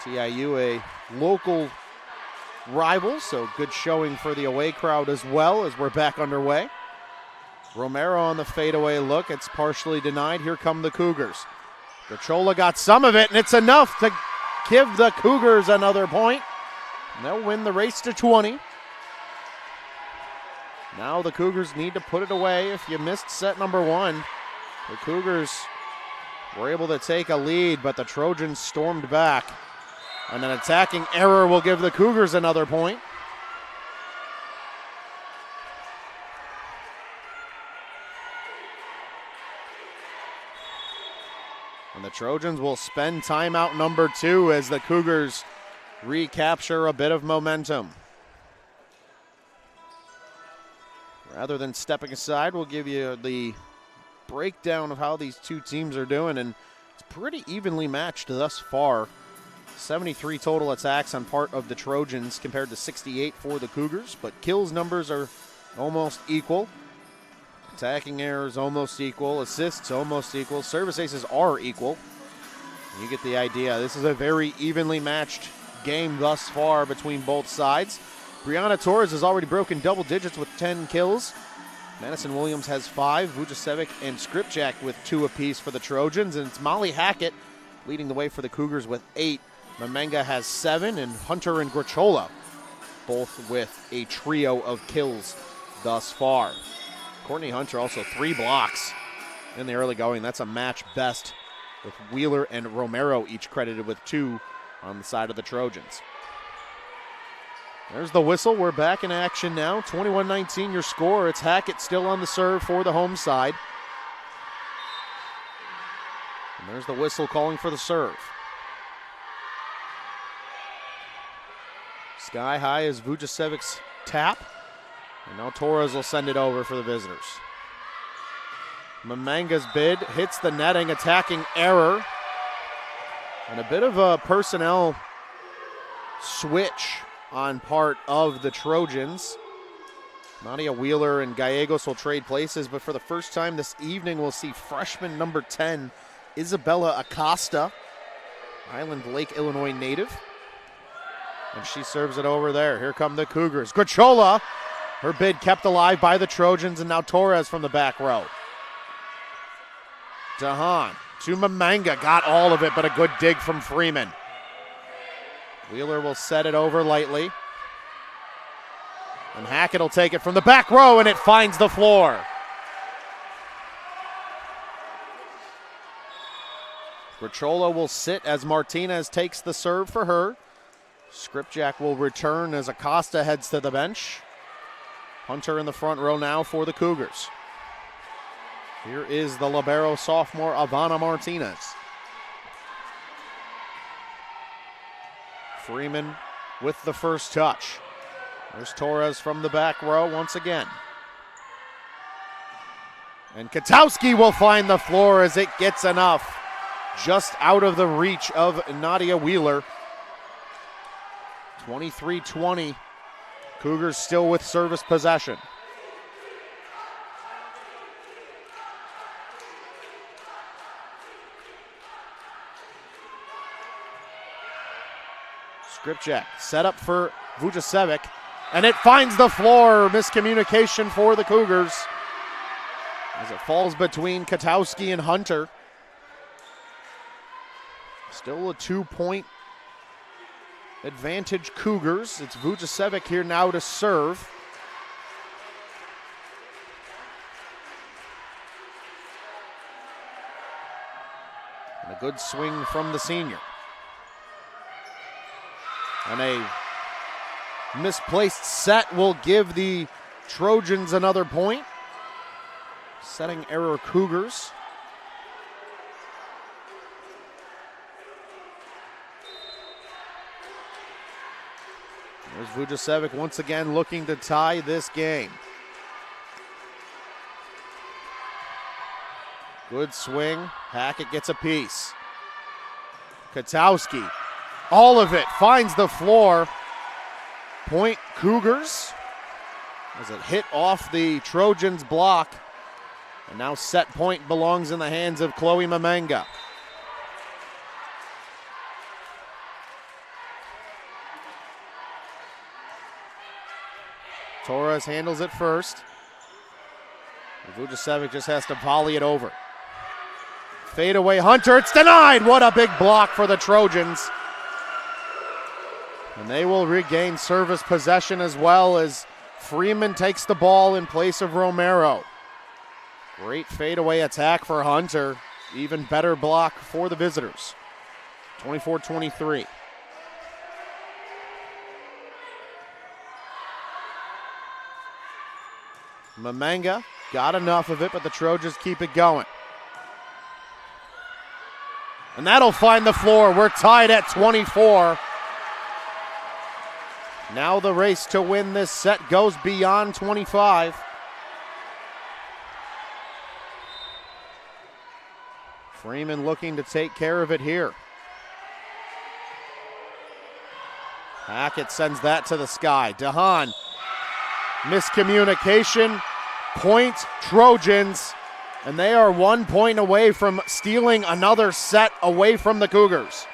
TIU, a local rival, so good showing for the away crowd as well as we're back underway. Romero on the fadeaway look. It's partially denied. Here come the Cougars. Grachola got some of it, and it's enough to give the Cougars another point. And they'll win the race to 20. Now the Cougars need to put it away. If you missed set number 1, the Cougars were able to take a lead, but the Trojans stormed back. And an attacking error will give the Cougars another point. And the Trojans will spend timeout number 2 as the Cougars recapture a bit of momentum. Rather than stepping aside, we'll give you the breakdown of how these two teams are doing, and it's pretty evenly matched thus far. 73 total attacks on part of the Trojans compared to 68 for the Cougars, but kills numbers are almost equal. Attacking errors almost equal, assists almost equal, service aces are equal. You get the idea. This is a very evenly matched game thus far between both sides. Brianna Torres has already broken double digits with 10 kills. Madison Williams has 5, Vujasevic and Skripczak with 2 apiece for the Trojans, and it's Molly Hackett leading the way for the Cougars with 8. Mamenga has 7, and Hunter and Grichola both with a trio of kills thus far. Courtney Hunter also 3 blocks in the early going. That's a match best, with Wheeler and Romero each credited with 2 on the side of the Trojans. There's the whistle. We're back in action now. 21-19 your score. It's Hackett still on the serve for the home side. And there's the whistle calling for the serve. Sky high is Vujasevic's tap. And now Torres will send it over for the visitors. Mamanga's bid hits the netting, attacking error. And a bit of a personnel switch on part of the Trojans. Nadia Wheeler and Gallegos will trade places, but for the first time this evening we'll see freshman number 10, Isabella Acosta, Island Lake, Illinois native. And she serves it over there. Here come the Cougars. Grichola, her bid kept alive by the Trojans, and now Torres from the back row. Dahan to Mamanga, got all of it, but a good dig from Freeman. Wheeler will set it over lightly. And Hackett will take it from the back row, and it finds the floor. Grichola will sit as Martinez takes the serve for her. Skripczak will return as Acosta heads to the bench. Hunter in the front row now for the Cougars. Here is the libero sophomore Ivana Martinez. Freeman with the first touch. There's Torres from the back row once again. And Katowski will find the floor as it gets enough. Just out of the reach of Nadia Wheeler. 23-20. Cougars still with service possession. Skripczak set up for Vujasevic, and it finds the floor. Miscommunication for the Cougars as it falls between Katowski and Hunter. Still a 2-point advantage Cougars. It's Vujasevic here now to serve. And a good swing from the senior. And a misplaced set will give the Trojans another point. Setting error Cougars. There's Vujasevic once again looking to tie this game. Good swing. Hackett gets a piece. Katowski, all of it, finds the floor. Point Cougars as it hit off the Trojans' block. And now set point belongs in the hands of Chloe Mamanga. Torres handles it first. Vujasevic just has to volley it over. Fade away Hunter, it's denied! What a big block for the Trojans. And they will regain service possession as well as Freeman takes the ball in place of Romero. Great fadeaway attack for Hunter. Even better block for the visitors. 24-23. Mamanga got enough of it, but the Trojans keep it going. And that'll find the floor. We're tied at 24. Now the race to win this set goes beyond 25. Freeman looking to take care of it here. Hackett sends that to the sky. DeHaan, miscommunication, point Trojans, and they are 1 point away from stealing another set away from the Cougars.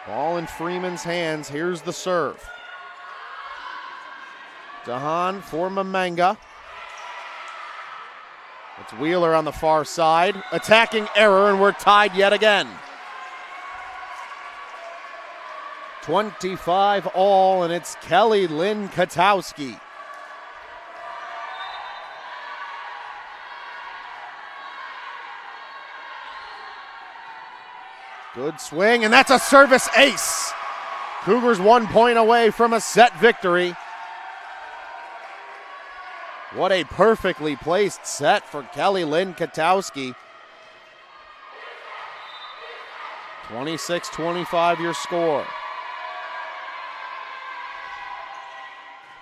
Ball in Freeman's hands. Here's the serve. DeHaan for Mamanga. It's Wheeler on the far side. Attacking error, and we're tied yet again. 25 all, and it's Kelly Lynn Katowski. Good swing, and that's a service ace. Cougars 1 point away from a set victory. What a perfectly placed set for Kelly Lynn Katowski. 26-25 your score.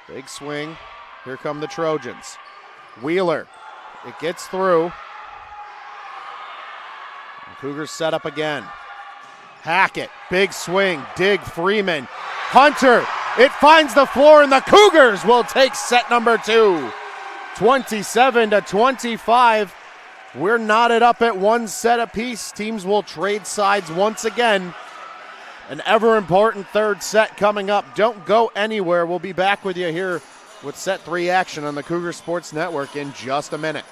Big swing. Here come the Trojans. Wheeler. It gets through. And Cougars set up again. Hackett. Big swing. Dig Freeman. Hunter. It finds the floor, and the Cougars will take set number 2. 27-25. We're knotted up at 1 set apiece. Teams will trade sides once again. An ever important third set coming up. Don't go anywhere. We'll be back with you here with set 3 action on the Cougar Sports Network in just a minute.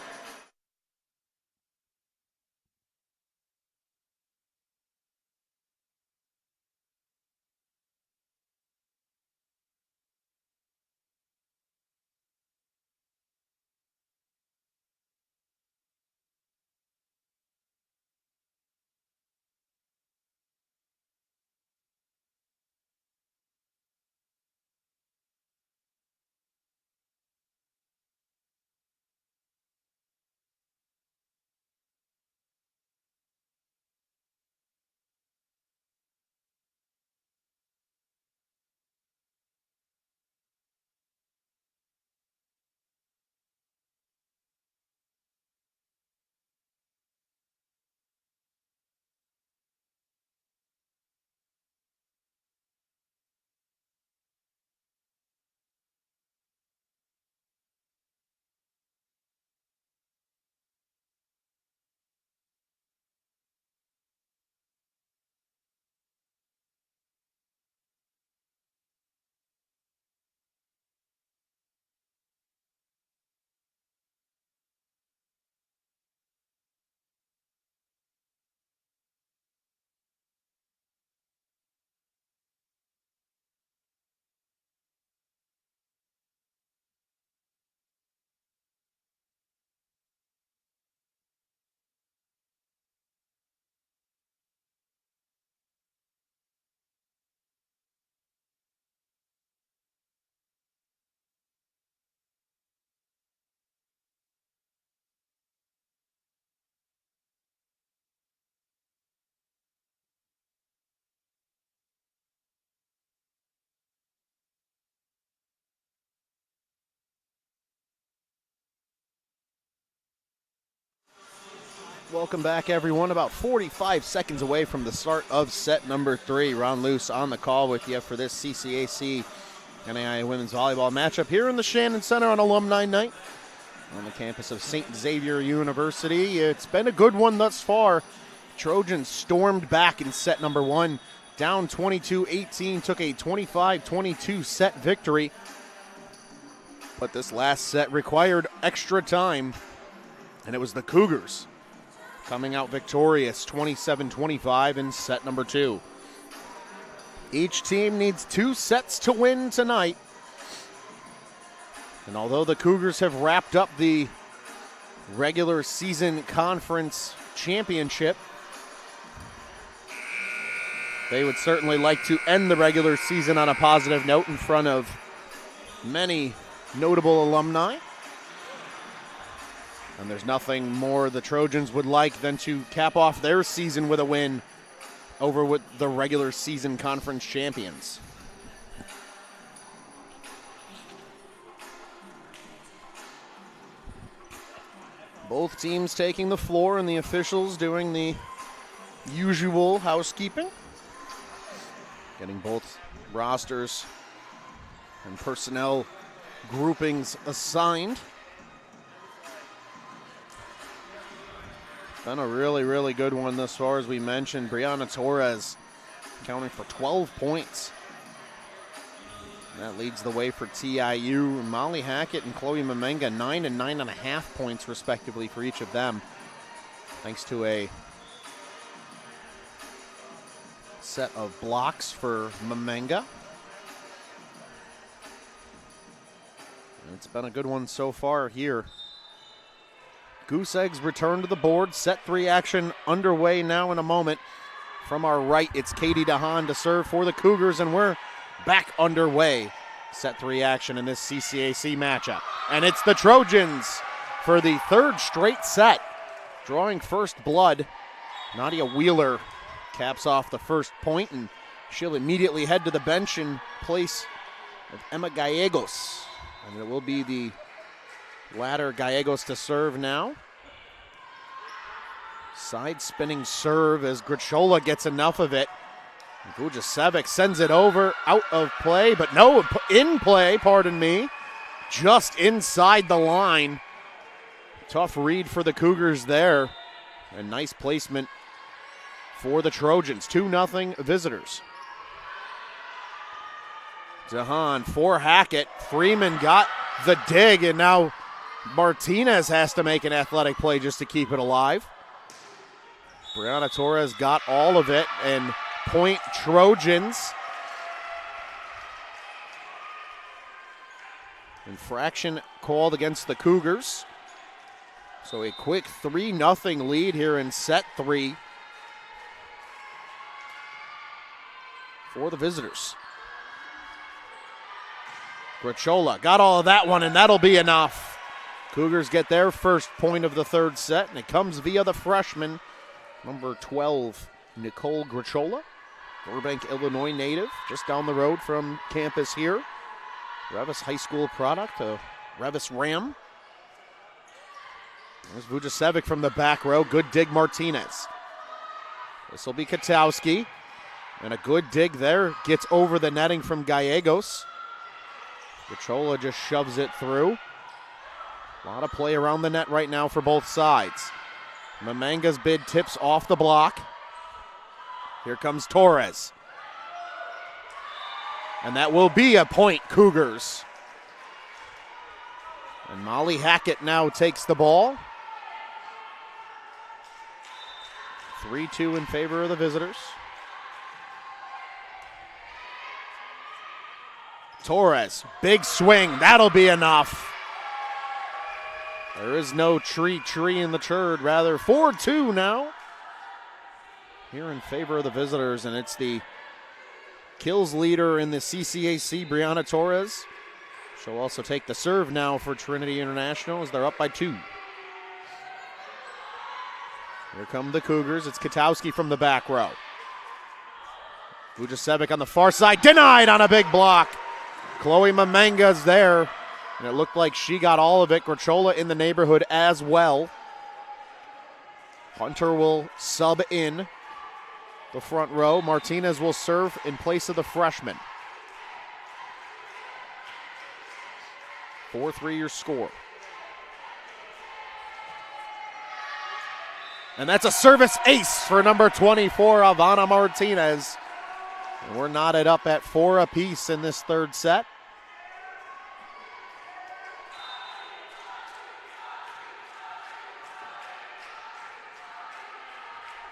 Welcome back, everyone. About 45 seconds away from the start of set number 3. Ron Luce on the call with you for this CCAC NAIA Women's Volleyball matchup here in the Shannon Center on Alumni Night on the campus of St. Xavier University. It's been a good one thus far. Trojans stormed back in set number 1, down 22-18, took a 25-22 set victory. But this last set required extra time, and it was the Cougars coming out victorious 27-25 in set number 2. Each team needs 2 sets to win tonight. And although the Cougars have wrapped up the regular season conference championship, They would certainly like to end the regular season on a positive note in front of many notable alumni. And there's nothing more the Trojans would like than to cap off their season with a win over with the regular season conference champions. Both teams taking the floor and the officials doing the usual housekeeping. Getting both rosters and personnel groupings assigned. Been a really, really good one thus far, as we mentioned. Brianna Torres accounting for 12 points. And that leads the way for TIU. Molly Hackett and Chloe Mamenga, 9 and 9.5 points respectively for each of them, thanks to a set of blocks for Mamenga. And it's been a good one so far here. Goose Eggs return to the board. Set 3 action underway now in a moment. From our right, it's Katie DeHaan to serve for the Cougars, and we're back underway. Set 3 action in this CCAC matchup. And it's the Trojans for the third straight set. Drawing first blood. Nadia Wheeler caps off the first point, and she'll immediately head to the bench in place of Emma Gallegos. And it will be the latter Gallegos to serve now. Side spinning serve as Grichola gets enough of it. Vujasevic sends it over, out of play, but no, in play, pardon me. Just inside the line. Tough read for the Cougars there. And nice placement for the Trojans. 2-0 visitors. DeHaan for Hackett. Freeman got the dig, and now Martinez has to make an athletic play just to keep it alive. Brianna Torres got all of it, and point Trojans. Infraction called against the Cougars. So a quick 3-0 lead here in set 3 for the visitors. Grichola got all of that one, and that'll be enough. Cougars get their first point of the third set, and it comes via the freshman, number 12, Nicole Grichola. Burbank, Illinois native, just down the road from campus here. Revis High School product, a Revis Ram. There's Vujasevic from the back row. Good dig, Martinez. This will be Katowski. And a good dig there. Gets over the netting from Gallegos. Grichola just shoves it through. A lot of play around the net right now for both sides. Mamanga's bid tips off the block. Here comes Torres. And that will be a point, Cougars. And Molly Hackett now takes the ball. 3-2 in favor of the visitors. Torres, big swing. That'll be enough. There is no tree in the turd. Rather, 4-2 now. Here in favor of the visitors, and it's the kills leader in the CCAC, Brianna Torres. She'll also take the serve now for Trinity International as they're up by 2. Here come the Cougars. It's Katowski from the back row. Vujasevic on the far side, denied on a big block. Chloe Mamanga's there, and it looked like she got all of it. Grichola in the neighborhood as well. Hunter will sub in the front row. Martinez will serve in place of the freshman. 4-3 your score. And that's a service ace for number 24, Ivana Martinez. And we're knotted up at 4 apiece in this third set.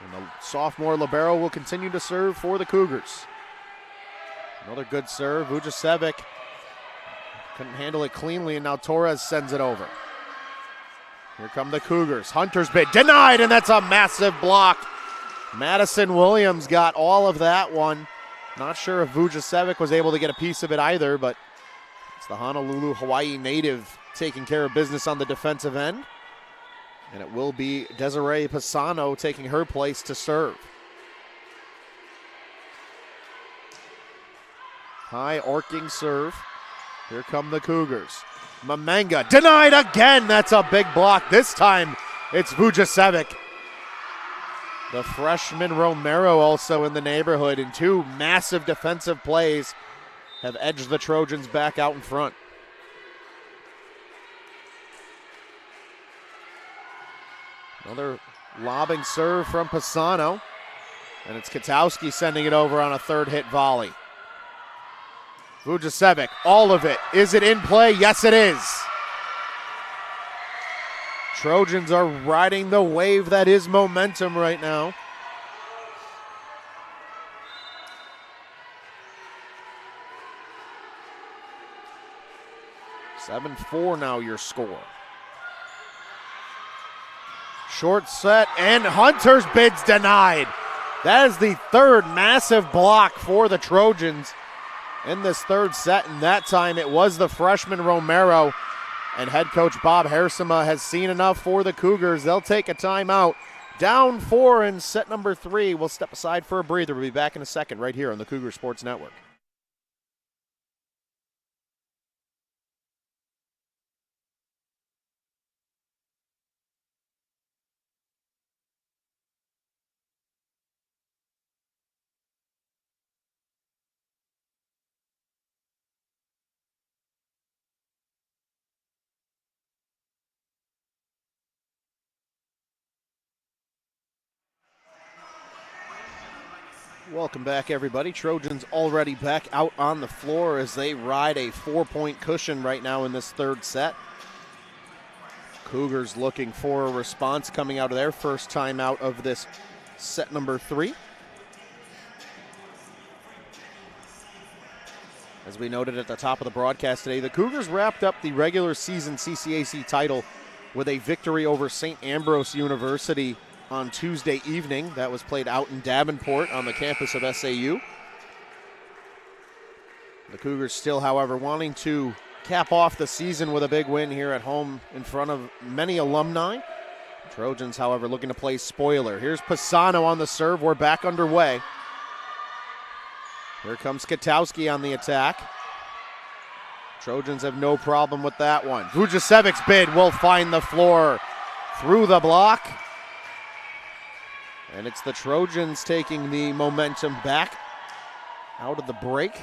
And the sophomore libero will continue to serve for the Cougars. Another good serve. Vujasevic couldn't handle it cleanly, and now Torres sends it over. Here come the Cougars. Hunter's bid denied, and that's a massive block Madison Williams got all of that one. Not sure if Vujasevic was able to get a piece of it either, but it's the Honolulu, Hawaii native taking care of business on the defensive end. And it will be Desiree Pisano taking her place to serve. High arcing serve. Here come the Cougars. Mamenga denied again. That's a big block. This time it's Vujasevic. The freshman Romero also in the neighborhood, and two massive defensive plays have edged the Trojans back out in front. Another lobbing serve from Pisano, and it's Katowski sending it over on a third hit volley. Vujasevic, all of it. Is it in play? Yes, it is. Trojans are riding the wave that is momentum right now. Seven 7-4 now your score. Short set, and Hunter's bid's denied. That is the third massive block for the Trojans in this third set, and that time it was the freshman Romero. And head coach Bob Hersema has seen enough for the Cougars. They'll take a timeout. Down 4 in set number 3. We'll step aside for a breather. We'll be back in a second right here on the Cougar Sports Network. Welcome back, everybody. Trojans already back out on the floor as they ride a 4-point cushion right now in this third set. Cougars looking for a response coming out of their first time out of this set number 3. As we noted at the top of the broadcast today, the Cougars wrapped up the regular season CCAC title with a victory over St. Ambrose University on Tuesday evening. That was played out in Davenport on the campus of SAU. The Cougars still, however, wanting to cap off the season with a big win here at home in front of many alumni. Trojans, however, looking to play spoiler. Here's Pisano on the serve. We're back underway. Here comes Katowski on the attack. Trojans have no problem with that one. Vujasevic's bid will find the floor through the block. And it's the Trojans taking the momentum back out of the break.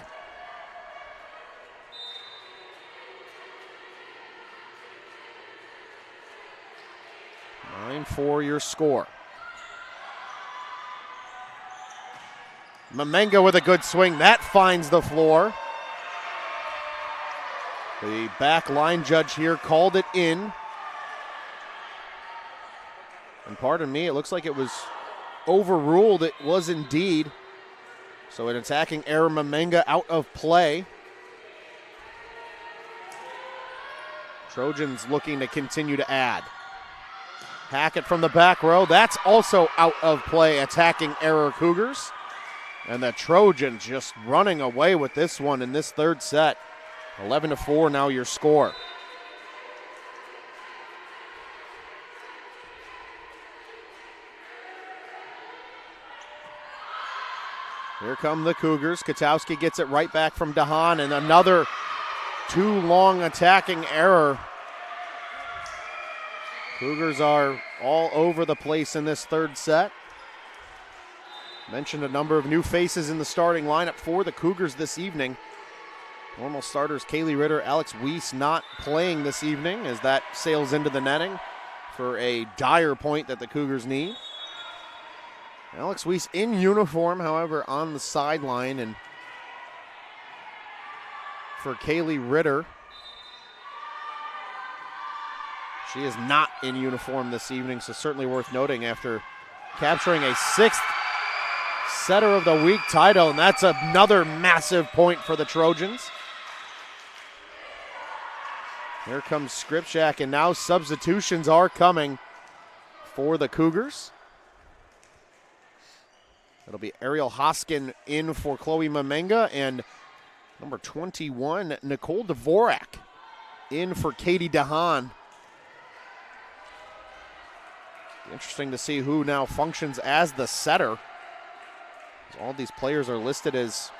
9-4 your score. Mamenga with a good swing. That finds the floor. The back line judge here called it in. And pardon me, it looks like it was overruled. It was indeed. So an attacking error, Mamenga out of play. Trojans looking to continue to add. Hackett from the back row. That's also out of play. Attacking error, Cougars. And the Trojans just running away with this one in this third set. 11-4 now your score. Here come the Cougars. Katowski gets it right back from Dahan, and another too long attacking error. Cougars are all over the place in this third set. Mentioned a number of new faces in the starting lineup for the Cougars this evening. Normal starters Kaylee Ritter, Alex Weiss not playing this evening as that sails into the netting for a dire point that the Cougars need. Alex Weiss in uniform, however, on the sideline. And for Kaylee Ritter, she is not in uniform this evening, so certainly worth noting after capturing a 6th Setter of the Week title, and that's another massive point for the Trojans. Here comes Skripchak, and now substitutions are coming for the Cougars. It'll be Ariel Hoskin in for Chloe Mamenga, and number 21, Nicole Dvorak, in for Katie DeHaan. Interesting to see who now functions as the setter. All these players are listed as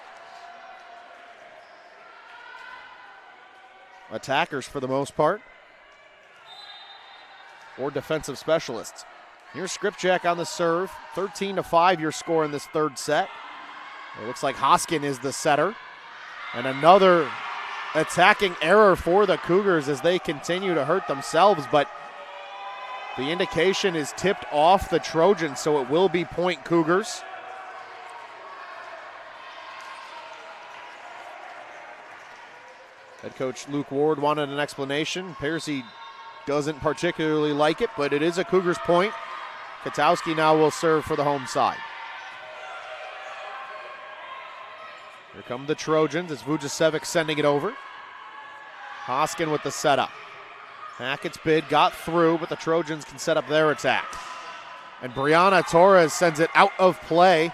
attackers for the most part, or defensive specialists. Here's Skripczak on the serve. 13-5 your score in this third set. It looks like Hoskin is the setter. And another attacking error for the Cougars as they continue to hurt themselves, but the indication is tipped off the Trojans, so it will be point Cougars. Head coach Luke Ward wanted an explanation. Appears he doesn't particularly like it, but it is a Cougars point. Katowski now will serve for the home side. Here come the Trojans as Vujasevic sending it over. Hoskin with the setup. Hackett's bid got through, but the Trojans can set up their attack. And Brianna Torres sends it out of play.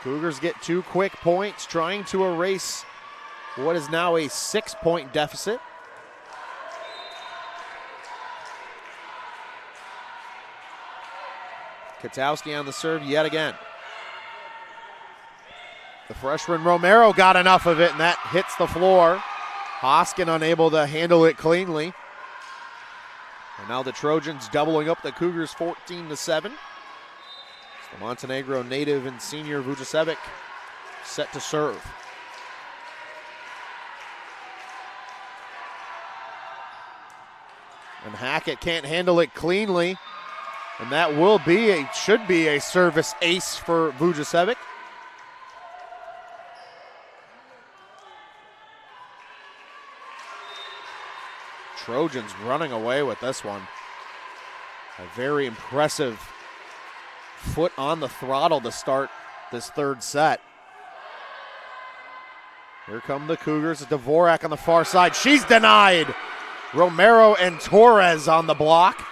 Cougars get 2 quick points, trying to erase what is now a 6-point deficit. Katowski on the serve yet again. The freshman Romero got enough of it, and that hits the floor. Hoskin unable to handle it cleanly. And now the Trojans doubling up the Cougars 14-7. It's the Montenegro native and senior Vujasevic set to serve. And Hackett can't handle it cleanly. And that should be a service ace for Vujasevic. Trojans running away with this one. A very impressive foot on the throttle to start this third set. Here come the Cougars. Dvorak on the far side. She's denied. Romero and Torres on the block.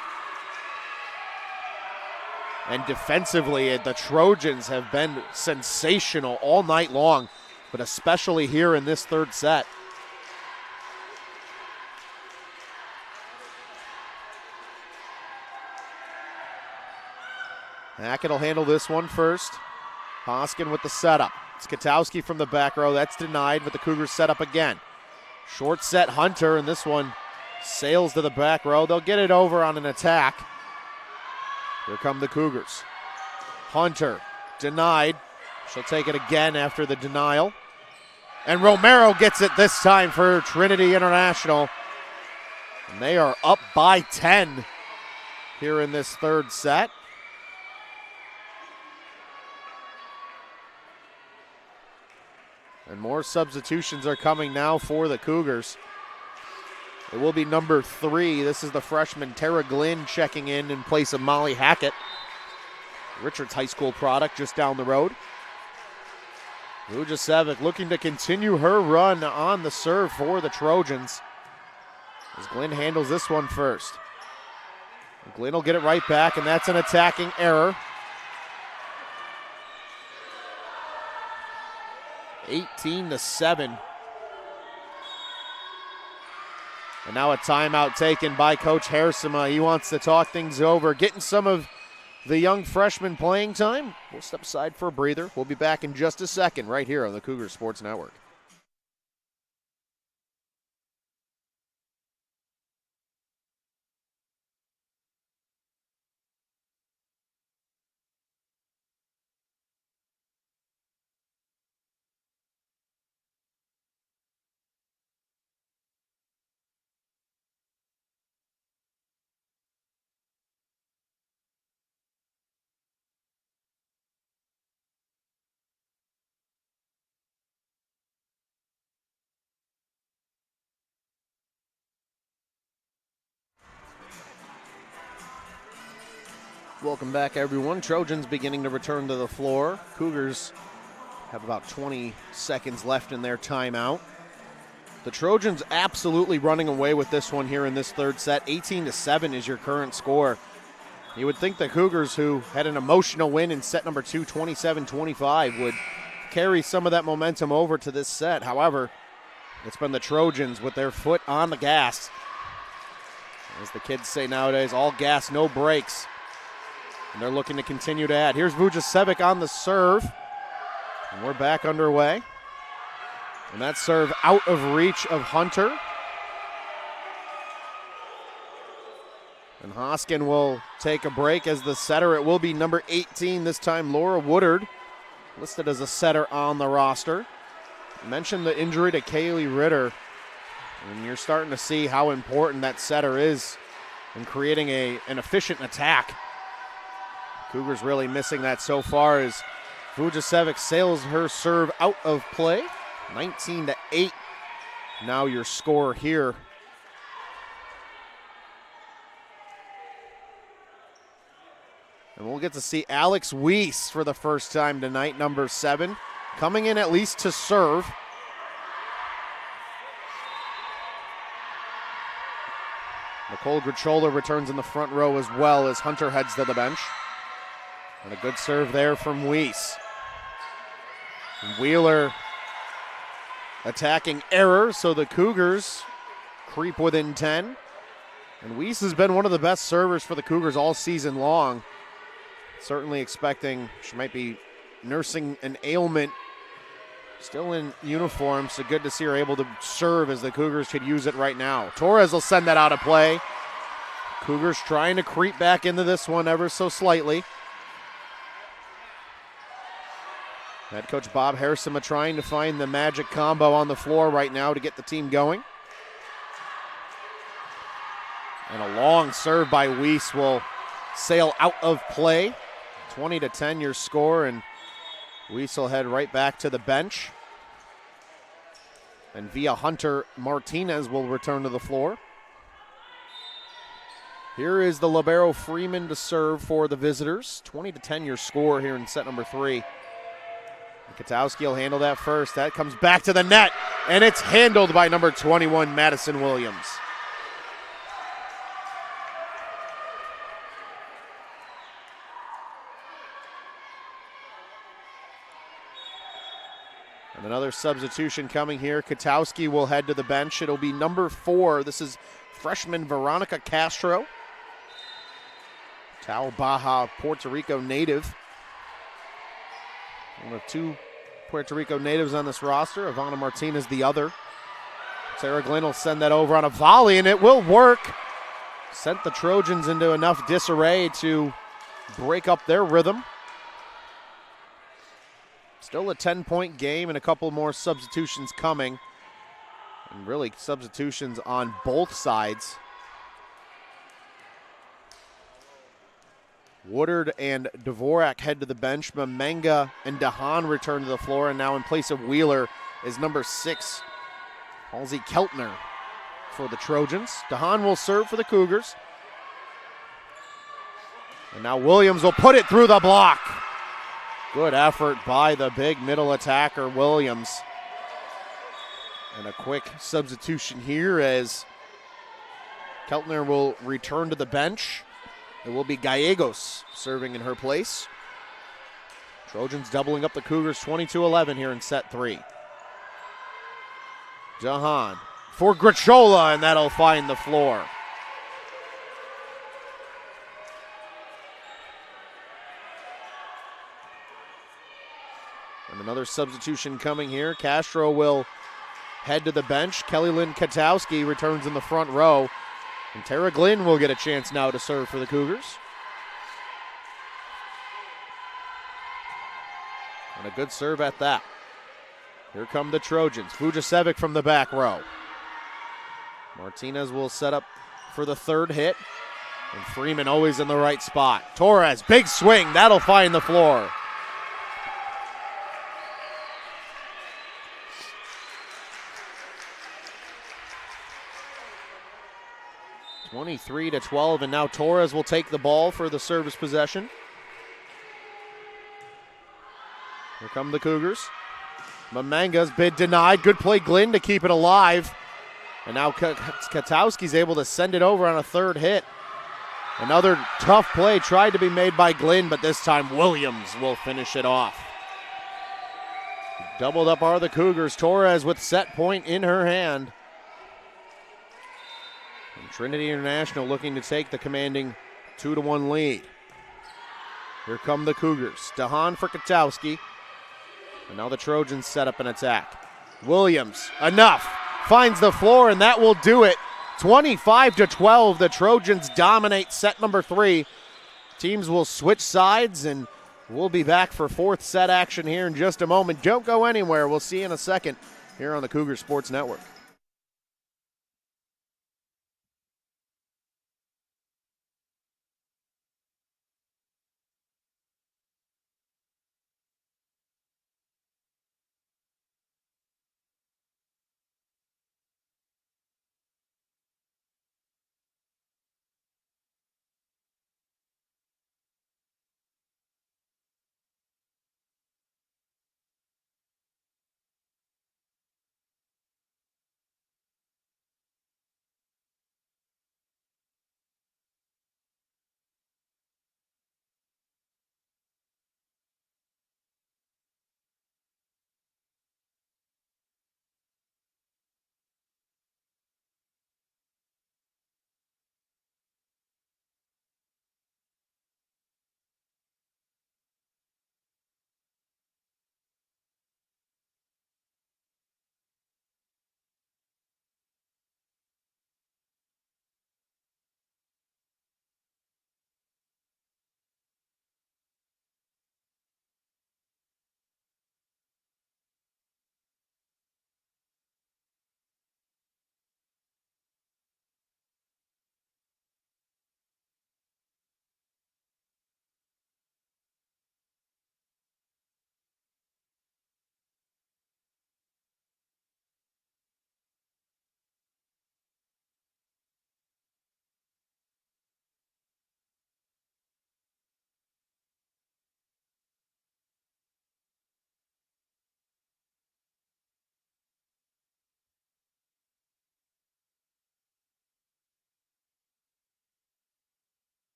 And defensively, the Trojans have been sensational all night long, but especially here in this third set. Hackett will handle this one first. Hoskin with the setup. It's Katowski from the back row. That's denied, but the Cougars set up again. Short set Hunter, and this one sails to the back row. They'll get it over on an attack. Here come the Cougars. Hunter denied. She'll take it again after the denial. And Romero gets it this time for Trinity International. And they are up by 10 here in this third set. And more substitutions are coming now for the Cougars. It will be number 3. This is the freshman Tara Glynn checking in place of Molly Hackett. Richards High School product just down the road. Vujasevic looking to continue her run on the serve for the Trojans. As Glynn handles this one first. Glynn will get it right back, and that's an attacking error. 18-7. And now a timeout taken by Coach Hersema. He wants to talk things over, getting some of the young freshmen playing time. We'll step aside for a breather. We'll be back in just a second right here on the Cougar Sports Network. Welcome back, everyone. Trojans beginning to return to the floor. Cougars have about 20 seconds left in their timeout. The Trojans absolutely running away with this one here in this third set. 18-7 is your current score. You would think the Cougars, who had an emotional win in set number 2, 27-25, would carry some of that momentum over to this set. However, it's been the Trojans with their foot on the gas. As the kids say nowadays, all gas, no brakes. And they're looking to continue to add. Here's Vujasevic on the serve. And we're back underway. And that serve out of reach of Hunter. And Hoskin will take a break as the setter. It will be number 18 this time, Laura Woodard, listed as a setter on the roster. I mentioned the injury to Kaylee Ritter, and you're starting to see how important that setter is in creating an efficient attack. Cougars really missing that so far as Vujasevic sails her serve out of play. 19-8. Now your score here. And we'll get to see Alex Weiss for the first time tonight, number 7, coming in at least to serve. Nicole Grichola returns in the front row as well as Hunter heads to the bench. And a good serve there from Weiss. And Wheeler attacking error, so the Cougars creep within 10. And Weiss has been one of the best servers for the Cougars all season long. Certainly expecting she might be nursing an ailment. Still in uniform, so good to see her able to serve as the Cougars could use it right now. Torres will send that out of play. Cougars trying to creep back into this one ever so slightly. Head coach Bob Hairsema trying to find the magic combo on the floor right now to get the team going. And a long serve by Weiss will sail out of play. 20-10 your score, and Weiss will head right back to the bench. And via Hunter, Martinez will return to the floor. Here is the libero Freeman to serve for the visitors. 20-10 your score here in set number 3. Katowski will handle that first. That comes back to the net, and it's handled by number 21, Madison Williams. And another substitution coming here. Katowski will head to the bench. It'll be number 4. This is freshman Veronica Castro. Tao Baja, Puerto Rico native. One of 2 Puerto Rico natives on this roster. Ivana Martinez the other. Sarah Glenn will send that over on a volley, and it will work. Sent the Trojans into enough disarray to break up their rhythm. Still a 10-point game and a couple more substitutions coming. And really substitutions on both sides. Woodard and Dvorak head to the bench. Mamenga and Dahan return to the floor. And now in place of Wheeler is number 6, Halsey Keltner for the Trojans. Dahan will serve for the Cougars. And now Williams will put it through the block. Good effort by the big middle attacker, Williams. And a quick substitution here as Keltner will return to the bench. It will be Gallegos serving in her place. Trojans doubling up the Cougars 22-11 here in set 3. Dahan for Grichola, and that'll find the floor. And another substitution coming here. Castro will head to the bench. Kelly Lynn Katowski returns in the front row. And Tara Glynn will get a chance now to serve for the Cougars. And a good serve at that. Here come the Trojans. Vujasevic from the back row. Martinez will set up for the third hit. And Freeman always in the right spot. Torres, big swing. That'll find the floor. (23-12), and now Torres will take the ball for the service possession. Here come the Cougars. Mamanga's bid denied. Good play, Glynn, to keep it alive. And now Katowski's able to send it over on a third hit. Another tough play tried to be made by Glynn, but this time Williams will finish it off. Doubled up are the Cougars. Torres with set point in her hand. And Trinity International looking to take the commanding 2-1 lead. Here come the Cougars. DeHaan for Katowski. And now the Trojans set up an attack. Williams, enough. Finds the floor, and that will do it. 25-12, the Trojans dominate set number 3. Teams will switch sides, and we'll be back for fourth set action here in just a moment. Don't go anywhere. We'll see you in a second here on the Cougar Sports Network.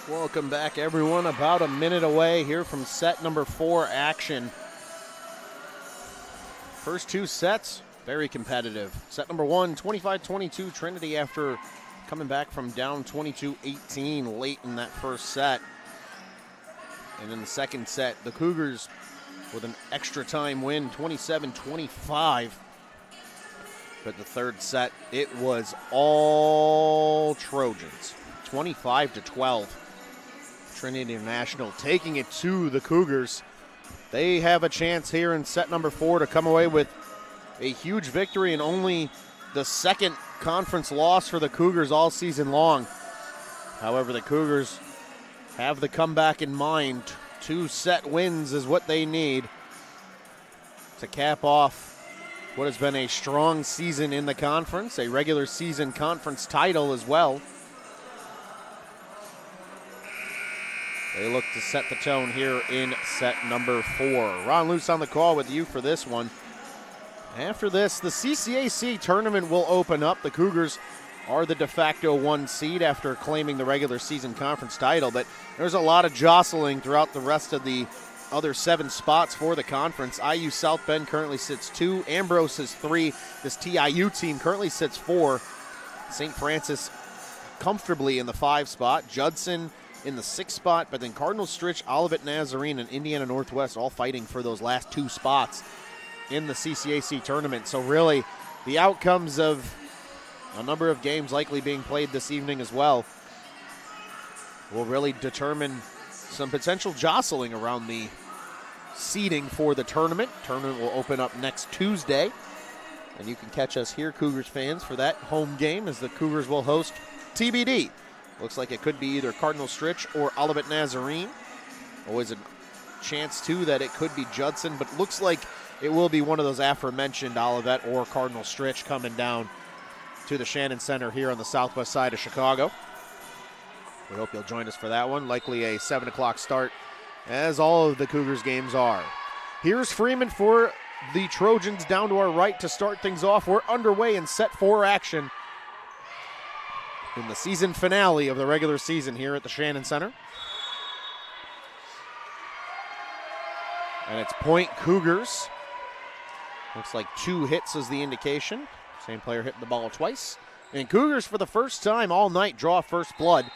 Welcome back, everyone. About a minute away here from set number 4 action. First 2 sets, very competitive. Set number 1, 25-22 Trinity after coming back from down 22-18 late in that first set. And in the second set, the Cougars with an extra time win, 27-25. But the third set, it was all Trojans, 25-12. Trinity International taking it to the Cougars. They have a chance here in set number 4 to come away with a huge victory and only the second conference loss for the Cougars all season long. However, the Cougars have the comeback in mind. 2 set wins is what they need to cap off what has been a strong season in the conference, a regular season conference title as well. They look to set the tone here in set number 4. Ron Luce on the call with you for this one. After this, the CCAC tournament will open up. The Cougars are the de facto 1 seed after claiming the regular season conference title, but there's a lot of jostling throughout the rest of the other 7 spots for the conference. IU South Bend currently sits 2. Ambrose is 3. This TIU team currently sits 4. St. Francis comfortably in the 5 spot. Judson in the 6th spot, but then Cardinal Stritch, Olivet Nazarene, and Indiana Northwest all fighting for those last 2 spots in the CCAC tournament. So really, the outcomes of a number of games likely being played this evening as well will really determine some potential jostling around the seeding for the tournament. Tournament will open up next Tuesday, and you can catch us here, Cougars fans, for that home game as the Cougars will host TBD. Looks like it could be either Cardinal Stritch or Olivet Nazarene. Always a chance, too, that it could be Judson, but looks like it will be one of those aforementioned Olivet or Cardinal Stritch coming down to the Shannon Center here on the southwest side of Chicago. We hope you'll join us for that one. Likely a 7 o'clock start, as all of the Cougars games are. Here's Freeman for the Trojans down to our right to start things off. We're underway in set 4 action. in the season finale of the regular season here at the Shannon Center. And it's point Cougars. Looks like 2 hits is the indication. Same player hitting the ball twice. And Cougars, for the first time all night, draw first blood.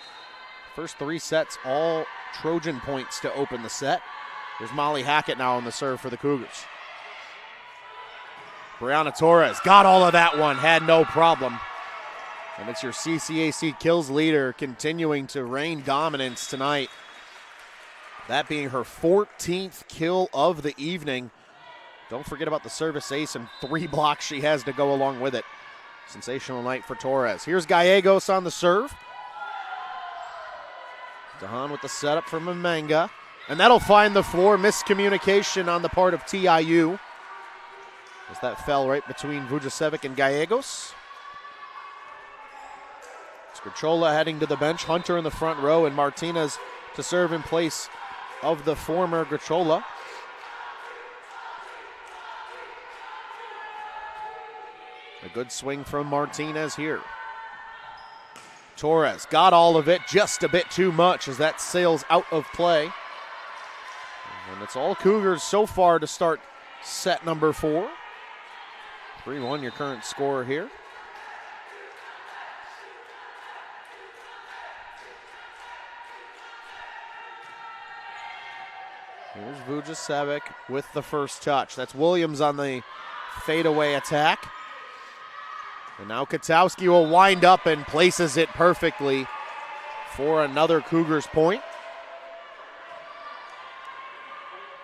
First 3 sets, all Trojan points to open the set. There's Molly Hackett now on the serve for the Cougars. Brianna Torres got all of that one, had no problem. And it's your CCAC kills leader continuing to reign dominance tonight. That being her 14th kill of the evening. Don't forget about the service ace and 3 blocks she has to go along with it. Sensational night for Torres. Here's Gallegos on the serve. Dahan with the setup for Mamanga. And that'll find the floor. Miscommunication on the part of TIU. As that fell right between Vujasevic and Gallegos. Scrichola heading to the bench. Hunter in the front row and Martinez to serve in place of the former Grichola. A good swing from Martinez here. Torres got all of it, just a bit too much as that sails out of play. And it's all Cougars so far to start set number 4. 3-1 your current score here. Here's Vujasevic with the first touch. That's Williams on the fadeaway attack. And now Katowski will wind up and places it perfectly for another Cougars point.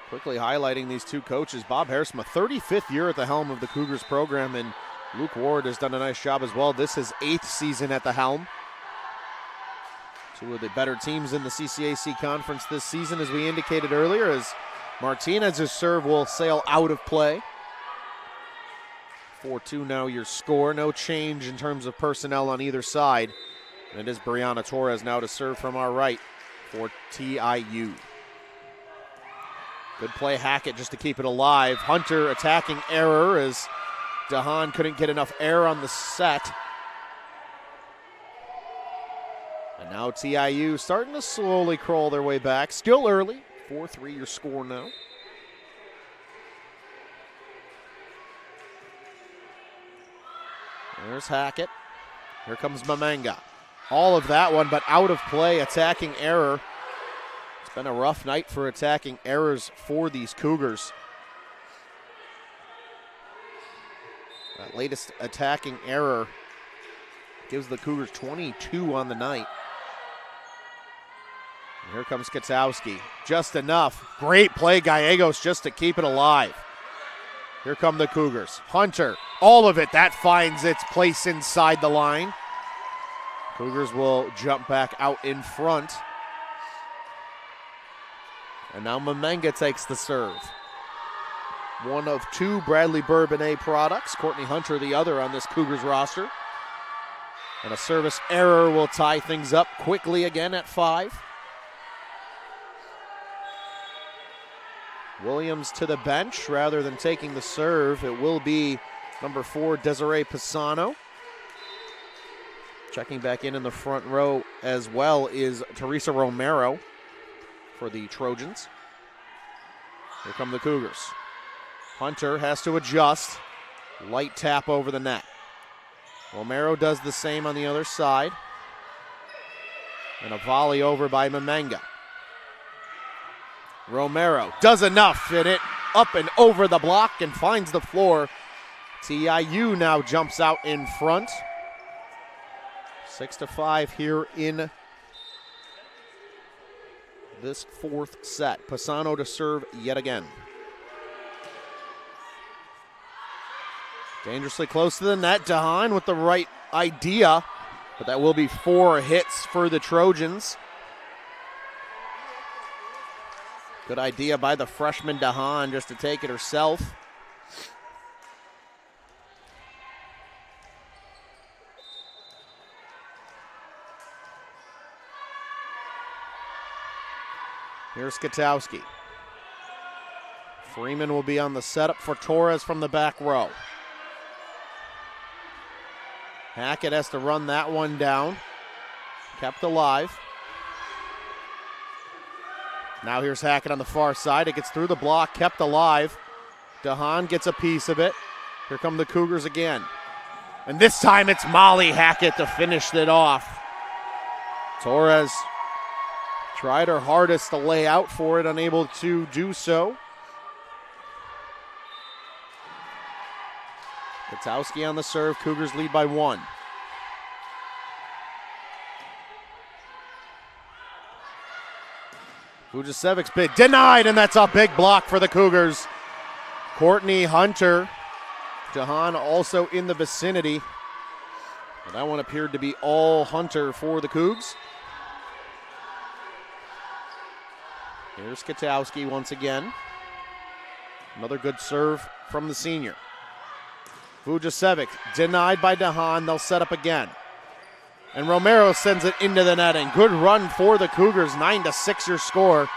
Quickly highlighting these 2 coaches. Bob Hairsma, 35th year at the helm of the Cougars program, and Luke Ward has done a nice job as well. This is 8th season at the helm. 2 of the better teams in the CCAC conference this season, as we indicated earlier, as Martinez's serve will sail out of play. 4-2 now your score. No change in terms of personnel on either side. And it is Brianna Torres now to serve from our right for TIU. Good play, Hackett, just to keep it alive. Hunter attacking error as Dahan couldn't get enough air on the set. And now TIU starting to slowly crawl their way back. Still early. 4-3 your score now. There's Hackett. Here comes Mamanga. All of that one, but out of play, attacking error. It's been a rough night for attacking errors for these Cougars. That latest attacking error gives the Cougars 22 on the night. And here comes Katowski. Just enough. Great play, Gallegos, just to keep it alive. Here come the Cougars. Hunter, all of it. That finds its place inside the line. Cougars will jump back out in front. And now Mamanga takes the serve. One of 2 Bradley Bourbonnais products. Courtney Hunter the other on this Cougars roster. And a service error will tie things up quickly again at 5. Williams to the bench rather than taking the serve. It will be number 4, Desiree Pisano. Checking back in the front row as well is Teresa Romero for the Trojans. Here come the Cougars. Hunter has to adjust. Light tap over the net. Romero does the same on the other side. And a volley over by Mamanga. Romero does enough, and it up and over the block and finds the floor. TIU now jumps out in front. 6-5 here in this 4th set. Pisano to serve yet again. Dangerously close to the net. Dahan with the right idea, but that will be 4 hits for the Trojans. Good idea by the freshman Dahan just to take it herself. Here's Katowski. Freeman will be on the setup for Torres from the back row. Hackett has to run that one down. kept alive. Now here's Hackett on the far side. It gets through the block, kept alive. DeHaan gets a piece of it. Here come the Cougars again. And this time it's Molly Hackett to finish it off. Torres tried her hardest to lay out for it, unable to do so. Katowski on the serve. Cougars lead by 1. Vujasevic's bid denied, and that's a big block for the Cougars. Courtney Hunter. DeHaan also in the vicinity. Well, that one appeared to be all Hunter for the Cougs. Here's Katowski once again. Another good serve from the senior. Vujasevic denied by DeHaan. They'll set up again. And Romero sends it into the netting. Good run for the Cougars. 9-6 your score.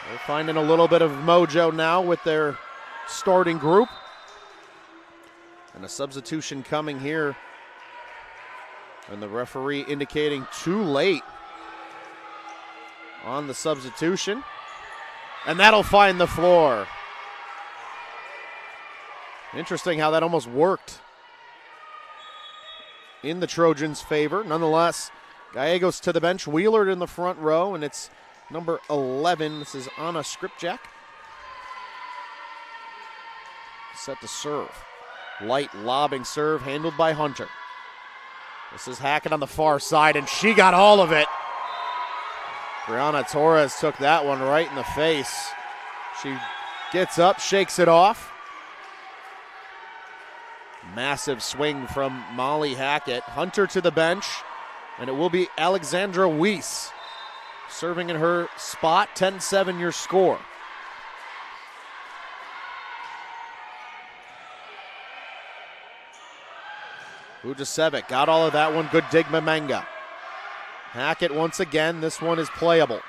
They're finding a little bit of mojo now with their starting group. And a substitution coming here. And the referee indicating too late on the substitution. And that'll find the floor. Interesting how that almost worked in the Trojans' favor. Nonetheless, Gallegos to the bench, Wheeler in the front row, and it's number 11. This is Anna Skripjak. Set to serve. Light lobbing serve handled by Hunter. This is Hackett on the far side, and she got all of it. Brianna Torres took that one right in the face. She gets up, shakes it off. Massive swing from Molly Hackett. Hunter to the bench, and it will be Alexandra Weiss serving in her spot. 10-7 your score. Vujasevic got all of that one. Good dig, Mamenga. Hackett once again. This one is playable.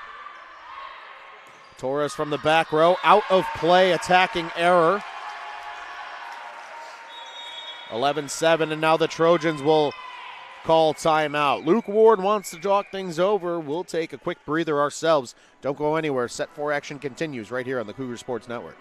Torres from the back row. Out of play, attacking error. 11-7, and now the Trojans will call timeout. Luke Ward wants to talk things over. We'll take a quick breather ourselves. Don't go anywhere. Set 4 action continues right here on the Cougar Sports Network.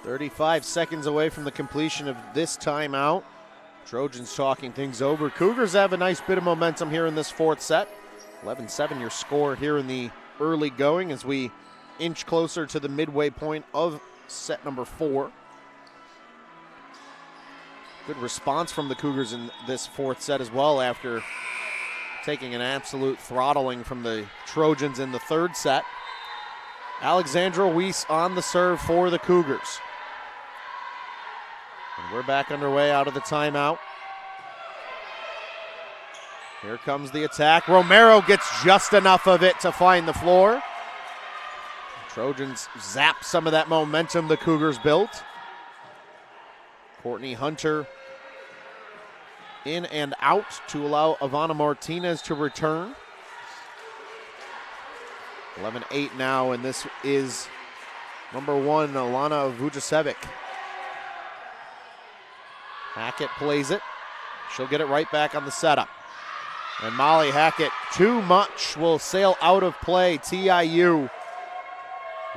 .35 seconds away from the completion of this timeout. Trojans talking things over. Cougars have a nice bit of momentum here in this 4th set. 11-7 your score here in the early going as we inch closer to the midway point of set number 4. Good response from the Cougars in this 4th set as well after taking an absolute throttling from the Trojans in the 3rd set. Alexandra Weiss on the serve for the Cougars. And we're back underway out of the timeout. Here comes the attack. Romero gets just enough of it to find the floor. Trojans zap some of that momentum the Cougars built. Courtney Hunter in and out to allow Ivana Martinez to return. 11-8 now, and this is number 1, Alana Vujasevic. Hackett plays it. She'll get it right back on the setup. And Molly Hackett, too much, will sail out of play. TIU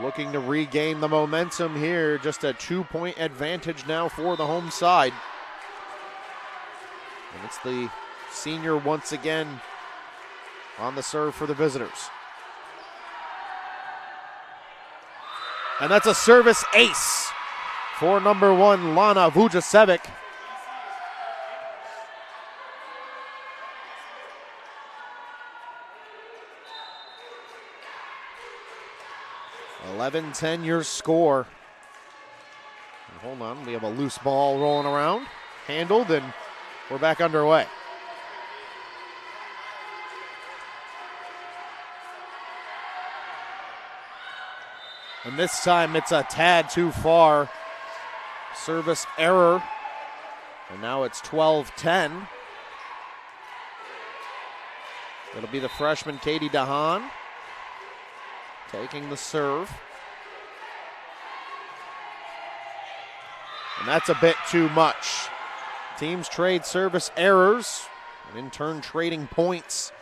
looking to regain the momentum here. Just a 2-point advantage now for the home side. And it's the senior once again on the serve for the visitors. And that's a service ace for number 1, Lana Vujasevic. (11-10) your score. And hold on, we have a loose ball rolling around. handled, and we're back underway. And this time it's a tad too far. Service error. And now it's 12-10. It'll be the freshman Katie DeHaan taking the serve. And that's a bit too much. Teams trade service errors and in turn trading points.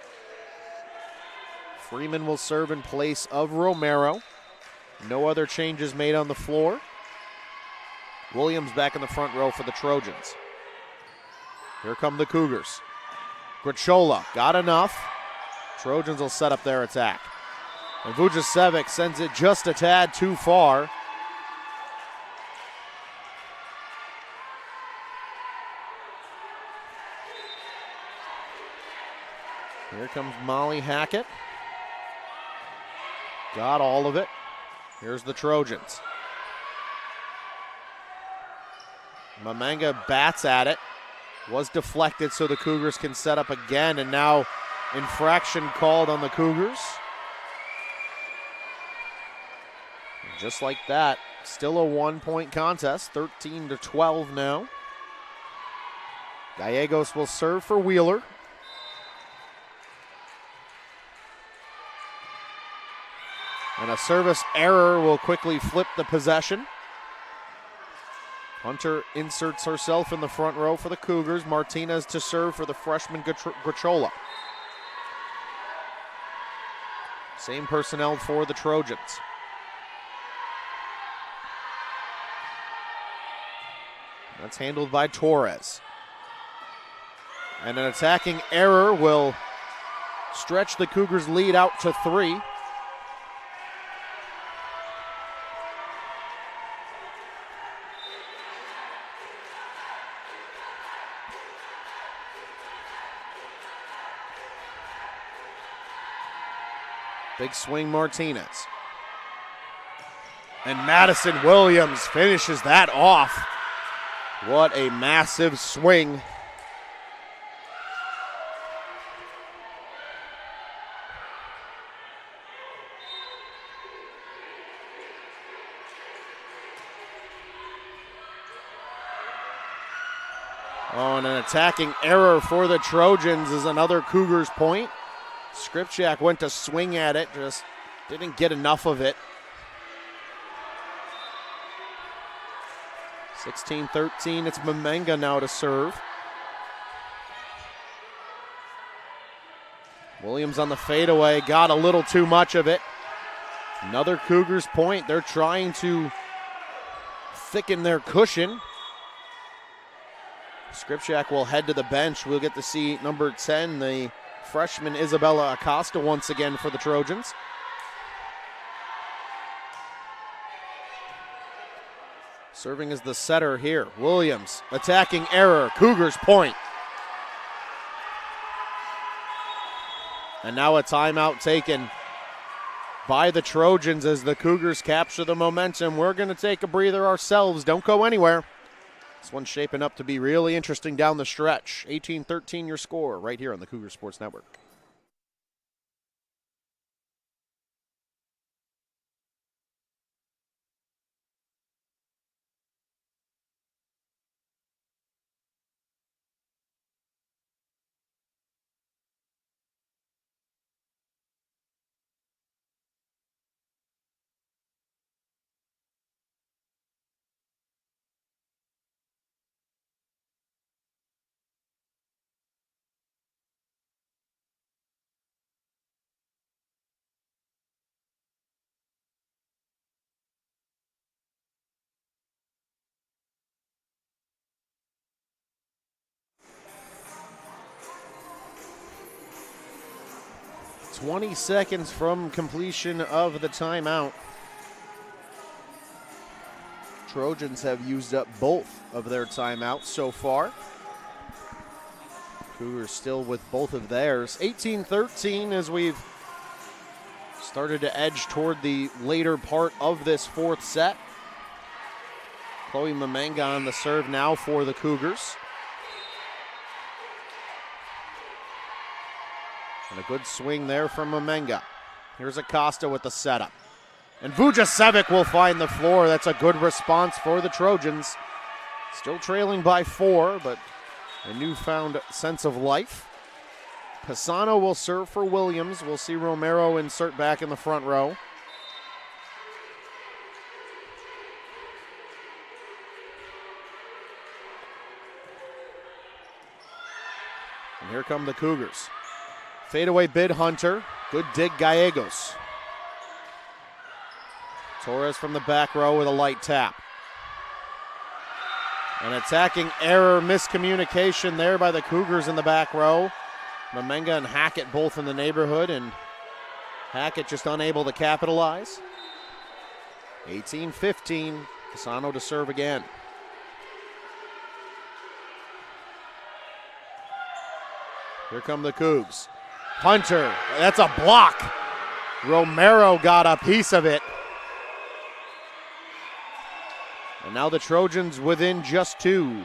Freeman will serve in place of Romero. No other changes made on the floor. Williams back in the front row for the Trojans. Here come the Cougars. Grichola got enough. Trojans will set up their attack. And Vujasevic sends it just a tad too far. Here comes Molly Hackett. Got all of it. Here's the Trojans. Mamanga bats at it. Was deflected so the Cougars can set up again, and now infraction called on the Cougars. And just like that, still a 1-point contest, 13-12 now. Gallegos will serve for Wheeler. And a service error will quickly flip the possession. Hunter inserts herself in the front row for the Cougars. Martinez to serve for the freshman Grichola. Same personnel for the Trojans. That's handled by Torres. And an attacking error will stretch the Cougars' lead out to 3. Big swing, Martinez. And Madison Williams finishes that off. What a massive swing. Oh, and an attacking error for the Trojans is another Cougars point. Skripchak went to swing at it, just didn't get enough of it. 16-13, it's Mamanga now to serve. Williams on the fadeaway, got a little too much of it. Another Cougars point, they're trying to thicken their cushion. Skripchak will head to the bench. We'll get to see number 10, the freshman Isabella Acosta once again for the Trojans. Serving as the setter here. Williams, attacking error. Cougars point. And now a timeout taken by the Trojans as the Cougars capture the momentum. We're going to take a breather ourselves. Don't go anywhere. This one's shaping up to be really interesting down the stretch. 18-13 your score right here on the Cougar Sports Network. .20 seconds from completion of the timeout. Trojans have used up both of their timeouts so far. Cougars still with both of theirs. 18-13 as we've started to edge toward the later part of this fourth set. Chloe Mamanga on the serve now for the Cougars. And a good swing there from Mamenga. Here's Acosta with the setup. And Vujasevic will find the floor. That's a good response for the Trojans. Still trailing by 4, but a newfound sense of life. Pisano will serve for Williams. We'll see Romero insert back in the front row. And here come the Cougars. Fadeaway bid Hunter. Good dig Gallegos. Torres from the back row with a light tap. An attacking error, miscommunication there by the Cougars in the back row. Mamenga and Hackett both in the neighborhood, and Hackett just unable to capitalize. 18-15, Pisano to serve again. Here come the Cougs. Hunter, that's a block. Romero got a piece of it. And now the Trojans within just 2.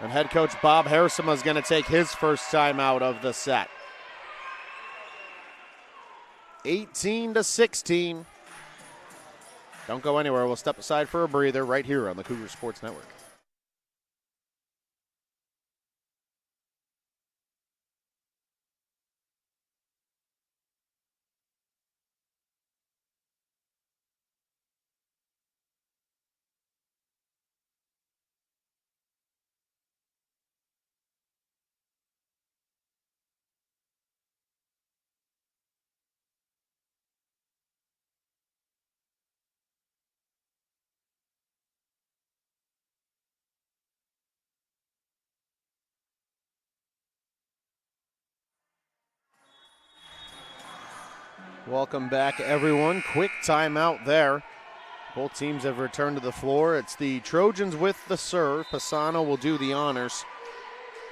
And head coach Bob Harrisima is going to take his first time out of the set. 18-16. Don't go anywhere. We'll step aside for a breather right here on the Cougar Sports Network. Welcome back, everyone. Quick timeout there. Both teams have returned to the floor. It's the Trojans with the serve. Pisano will do the honors.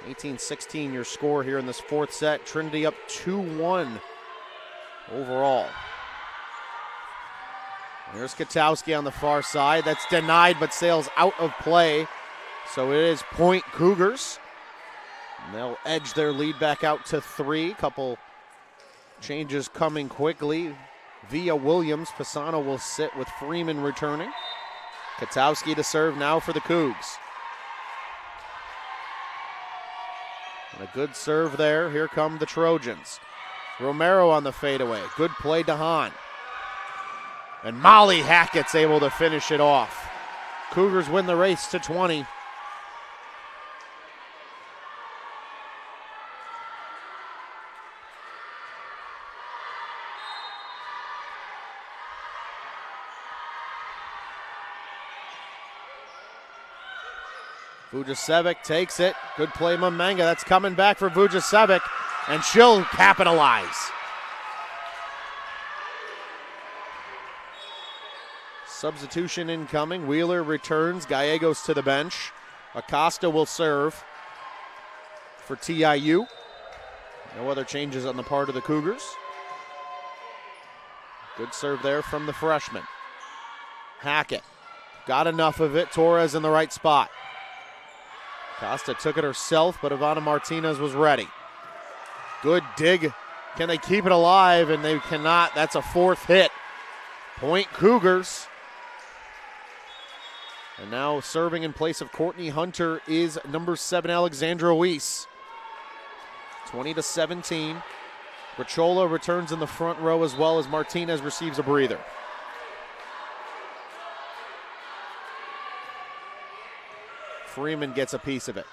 18-16 your score here in this fourth set. Trinity up 2-1 overall. Here's Katowski on the far side. That's denied but sails out of play. So it is point Cougars. And they'll edge their lead back out to 3. Couple changes coming quickly via Williams. Pisano will sit with Freeman returning. Katowski to serve now for the Cougs. And a good serve there. Here come the Trojans. Romero on the fadeaway. Good play to Hahn. And Molly Hackett's able to finish it off. Cougars win the race to 20. Vujasevic takes it. Good play, Mamenga. That's coming back for Vujasevic, and she'll capitalize. Substitution incoming. Wheeler returns. Gallegos to the bench. Acosta will serve for TIU. No other changes on the part of the Cougars. Good serve there from the freshman. Hackett got enough of it. Torres in the right spot. Costa took it herself, but Ivana Martinez was ready. Good dig. Can they keep it alive? And they cannot. That's a 4th hit. Point Cougars. And now serving in place of Courtney Hunter is number 7, Alexandra Weiss. 20-17. Brachola returns in the front row as well as Martinez receives a breather. Freeman gets a piece of it.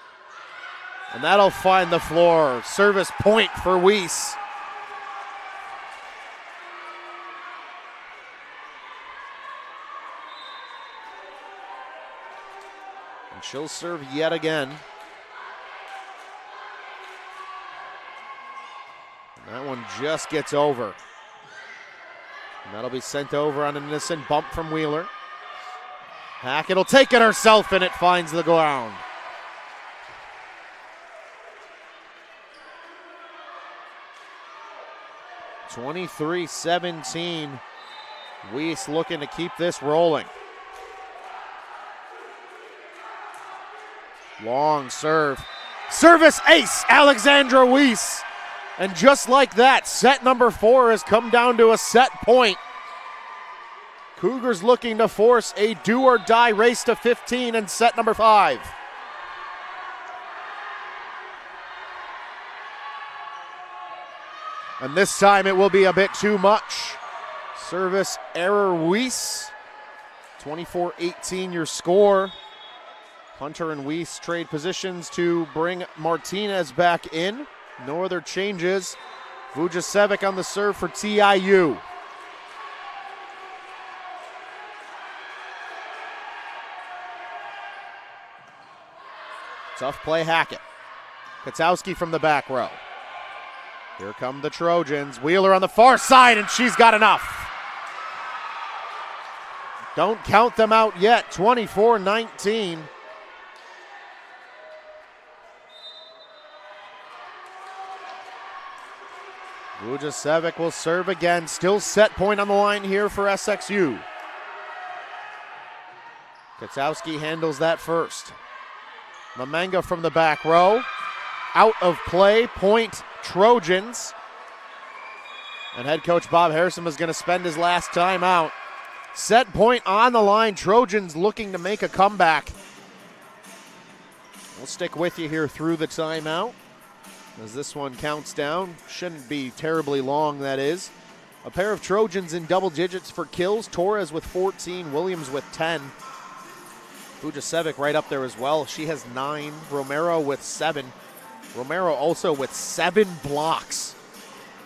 And that'll find the floor. Service point for Weiss. And she'll serve yet again. And that one just gets over. And that'll be sent over on an innocent bump from Wheeler. Hackett will take it herself, and it finds the ground. (23-17). Weiss looking to keep this rolling. Long serve. Service ace, Alexandra Weiss. And just like that, set number 4 has come down to a set point. Cougars looking to force a do-or-die race to 15 in set number 5. And this time it will be a bit too much. Service error, Weiss. 24-18 your score. Hunter and Weiss trade positions to bring Martinez back in. No other changes. Vujasevic on the serve for TIU. Tough play, Hackett. Katowski from the back row. Here come the Trojans. Wheeler on the far side, and she's got enough. Don't count them out yet. 24-19. Vujasevic will serve again. Still set point on the line here for SXU. Katowski handles that first. Mamanga from the back row. Out of play, point Trojans. And head coach Bob Harrison is going to spend his last time out. Set point on the line. Trojans looking to make a comeback. We'll stick with you here through the timeout as this one counts down. Shouldn't be terribly long, that is. A pair of Trojans in double digits for kills. Torres with 14, Williams with 10. Vujasevic right up there as well. She has 9. Romero with 7. Romero also with 7 blocks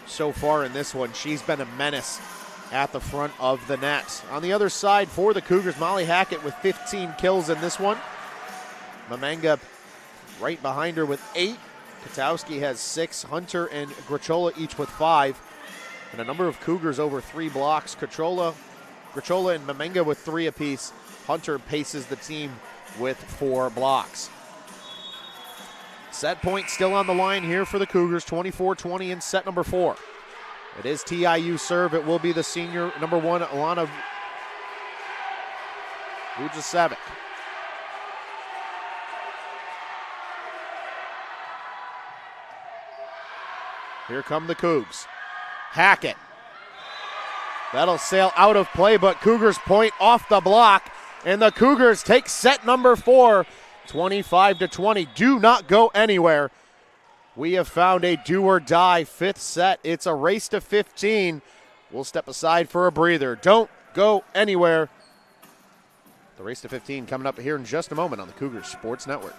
so far in this one. She's been a menace at the front of the net. On the other side for the Cougars, Molly Hackett with 15 kills in this one. Mamanga right behind her with 8. Katowski has 6. Hunter and Grachola each with 5. And a number of Cougars over 3 blocks. Grachola and Mamanga with 3 apiece. Hunter paces the team with 4 blocks. Set point still on the line here for the Cougars. 24-20 in set number 4. It is TIU serve. It will be the senior number 1, Alana Vujasevic. Here come the Cougs. Hackett. That'll sail out of play, but Cougars point off the block, and the Cougars take set number 4, 25-20. Do not go anywhere. We have found a do-or-die 5th set. It's a race to 15. We'll step aside for a breather. Don't go anywhere. The race to 15 coming up here in just a moment on the Cougars Sports Network.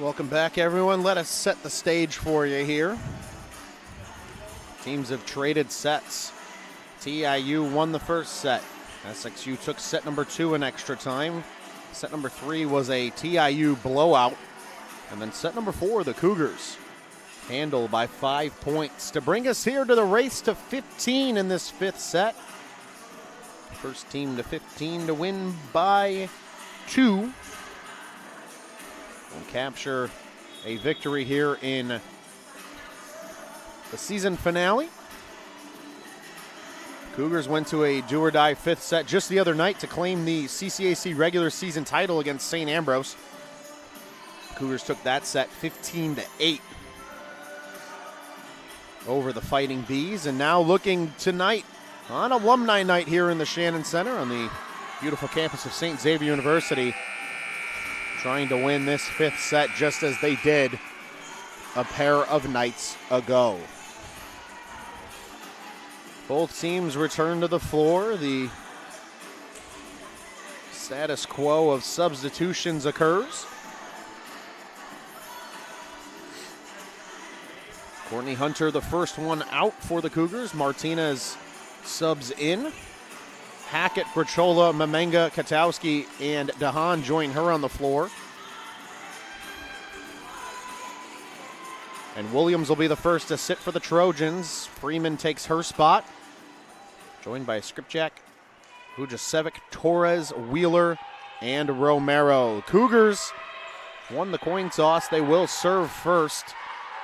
Welcome back, everyone. Let us set the stage for you here. Teams have traded sets. TIU won the first set. SXU took set number 2 in extra time. Set number 3 was a TIU blowout. And then set number 4, the Cougars handled by 5 points to bring us here to the race to 15 in this 5th set. First team to 15 to win by 2. And capture a victory here in the season finale. Cougars went to a do-or-die 5th set just the other night to claim the CCAC regular season title against St. Ambrose. Cougars took that set 15-8 over the Fighting Bees, and now looking tonight on alumni night here in the Shannon Center on the beautiful campus of St. Xavier University, trying to win this 5th set just as they did a pair of nights ago. Both teams return to the floor. The status quo of substitutions occurs. Courtney Hunter, the first one out for the Cougars. Martinez subs in. Hackett, Grachola, Mamenga, Katowski, and Dahan join her on the floor. And Williams will be the first to sit for the Trojans. Freeman takes her spot, joined by Skripczak, Vujasevic, Torres, Wheeler, and Romero. Cougars won the coin toss. They will serve first.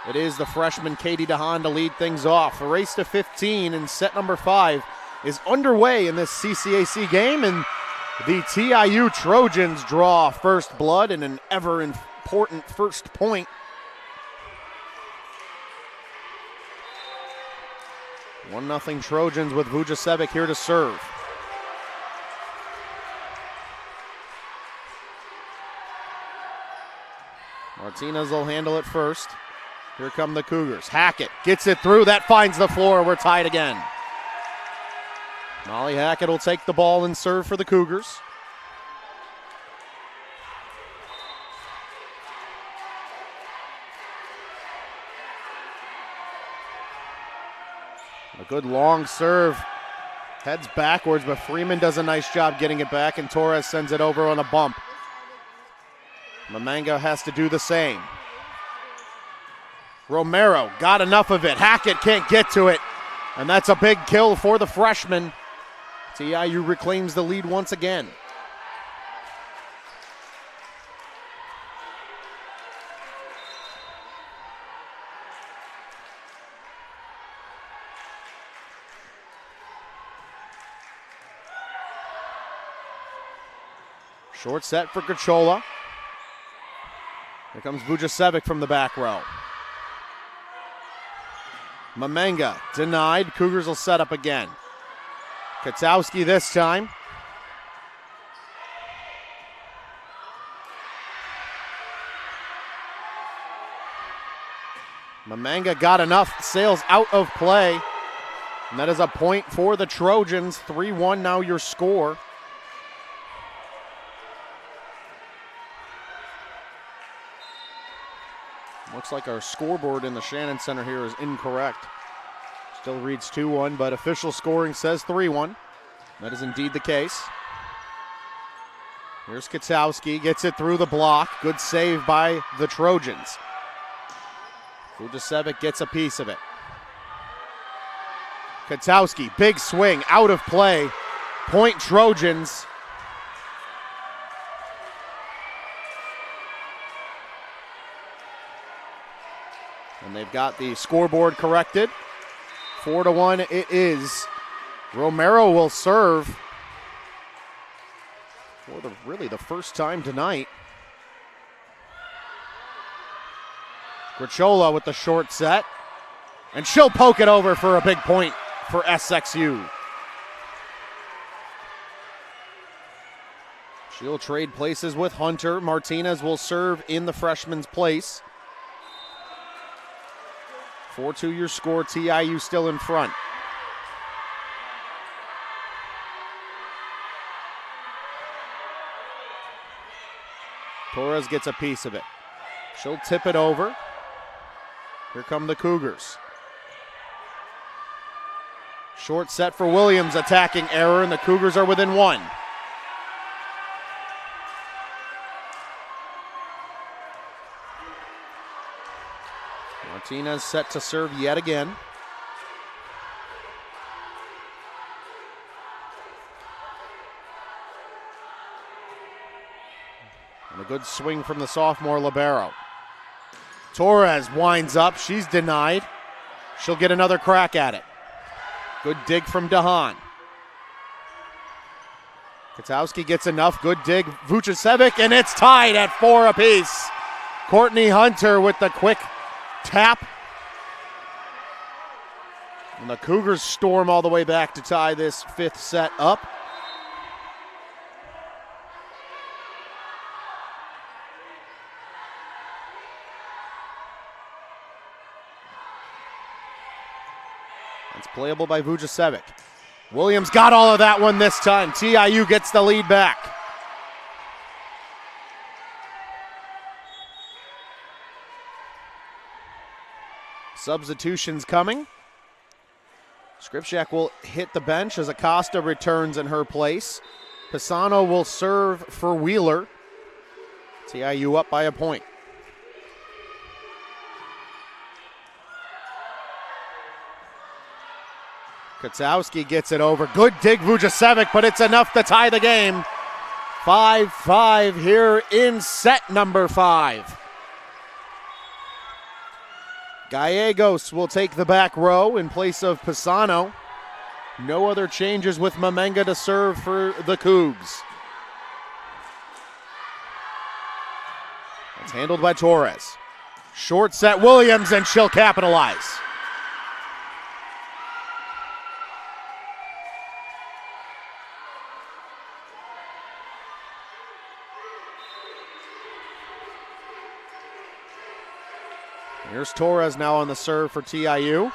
It is the freshman Katie Dahan to lead things off. A race to 15 in set number 5 is underway in this CCAC game, and the TIU Trojans draw first blood and an ever important first point. 1-0 Trojans with Vujasevic here to serve. Martinez will handle it first. Here come the Cougars. Hackett gets it through. That finds the floor. We're tied again. Molly Hackett will take the ball and serve for the Cougars. A good long serve. Heads backwards, but Freeman does a nice job getting it back, and Torres sends it over on a bump. Mamenga has to do the same. Romero got enough of it. Hackett can't get to it, and that's a big kill for the freshman. TIU reclaims the lead once again. Short set for Grachola. Here comes Vujasevic from the back row. Mamenga denied. Cougars will set up again. Katowski this time. Mamenga got enough, sails out of play. And that is a point for the Trojans. 3-1 now your score. Looks like our scoreboard in the Shannon Center here is incorrect. Still reads 2-1, but official scoring says 3-1. That is indeed the case. Here's Katowski, gets it through the block. Good save by the Trojans. Vujasevic gets a piece of it. Katowski, big swing, out of play. Point Trojans. And they've got the scoreboard corrected. 4-1 it is. Romero will serve for really the first time tonight. Grachola with the short set. And she'll poke it over for a big point for SXU. She'll trade places with Hunter. Martinez will serve in the freshman's place. 4-2 your score. TIU still in front. Torres gets a piece of it. She'll tip it over. Here come the Cougars. Short set for Williams, attacking error, and the Cougars are within one. Martinez set to serve yet again. And a good swing from the sophomore libero. Torres winds up. She's denied. She'll get another crack at it. Good dig from DeHaan. Katowski gets enough. Good dig. Vucevic, and it's tied at 4 apiece. Courtney Hunter with the quick tap. And the Cougars storm all the way back to tie this 5th set up. It's playable by Vucevic. Williams got all of that one this time. TIU gets the lead back. Substitutions coming. Skripczak will hit the bench as Acosta returns in her place. Pisano will serve for Wheeler. TIU up by a point. Katowski gets it over. Good dig, Vucevic, but it's enough to tie the game. 5-5 here in set number 5. Gallegos will take the back row in place of Pisano. No other changes with Mamenga to serve for the Cougs. It's handled by Torres. Short set Williams, and she'll capitalize. Here's Torres now on the serve for TIU.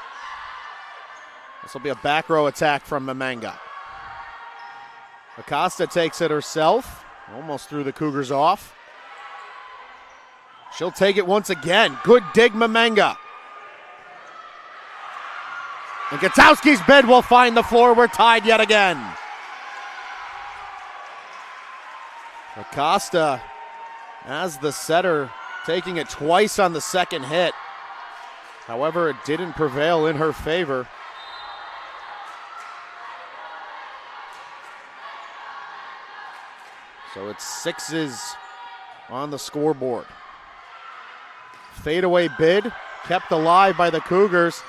This will be a back row attack from Mamenga. Acosta takes it herself. Almost threw the Cougars off. She'll take it once again. Good dig, Mamenga. And Katowski's bid will find the floor. We're tied yet again. Acosta, as the setter, taking it twice on the second hit. However, it didn't prevail in her favor. So it's 6s on the scoreboard. Fadeaway bid, kept alive by the Cougars.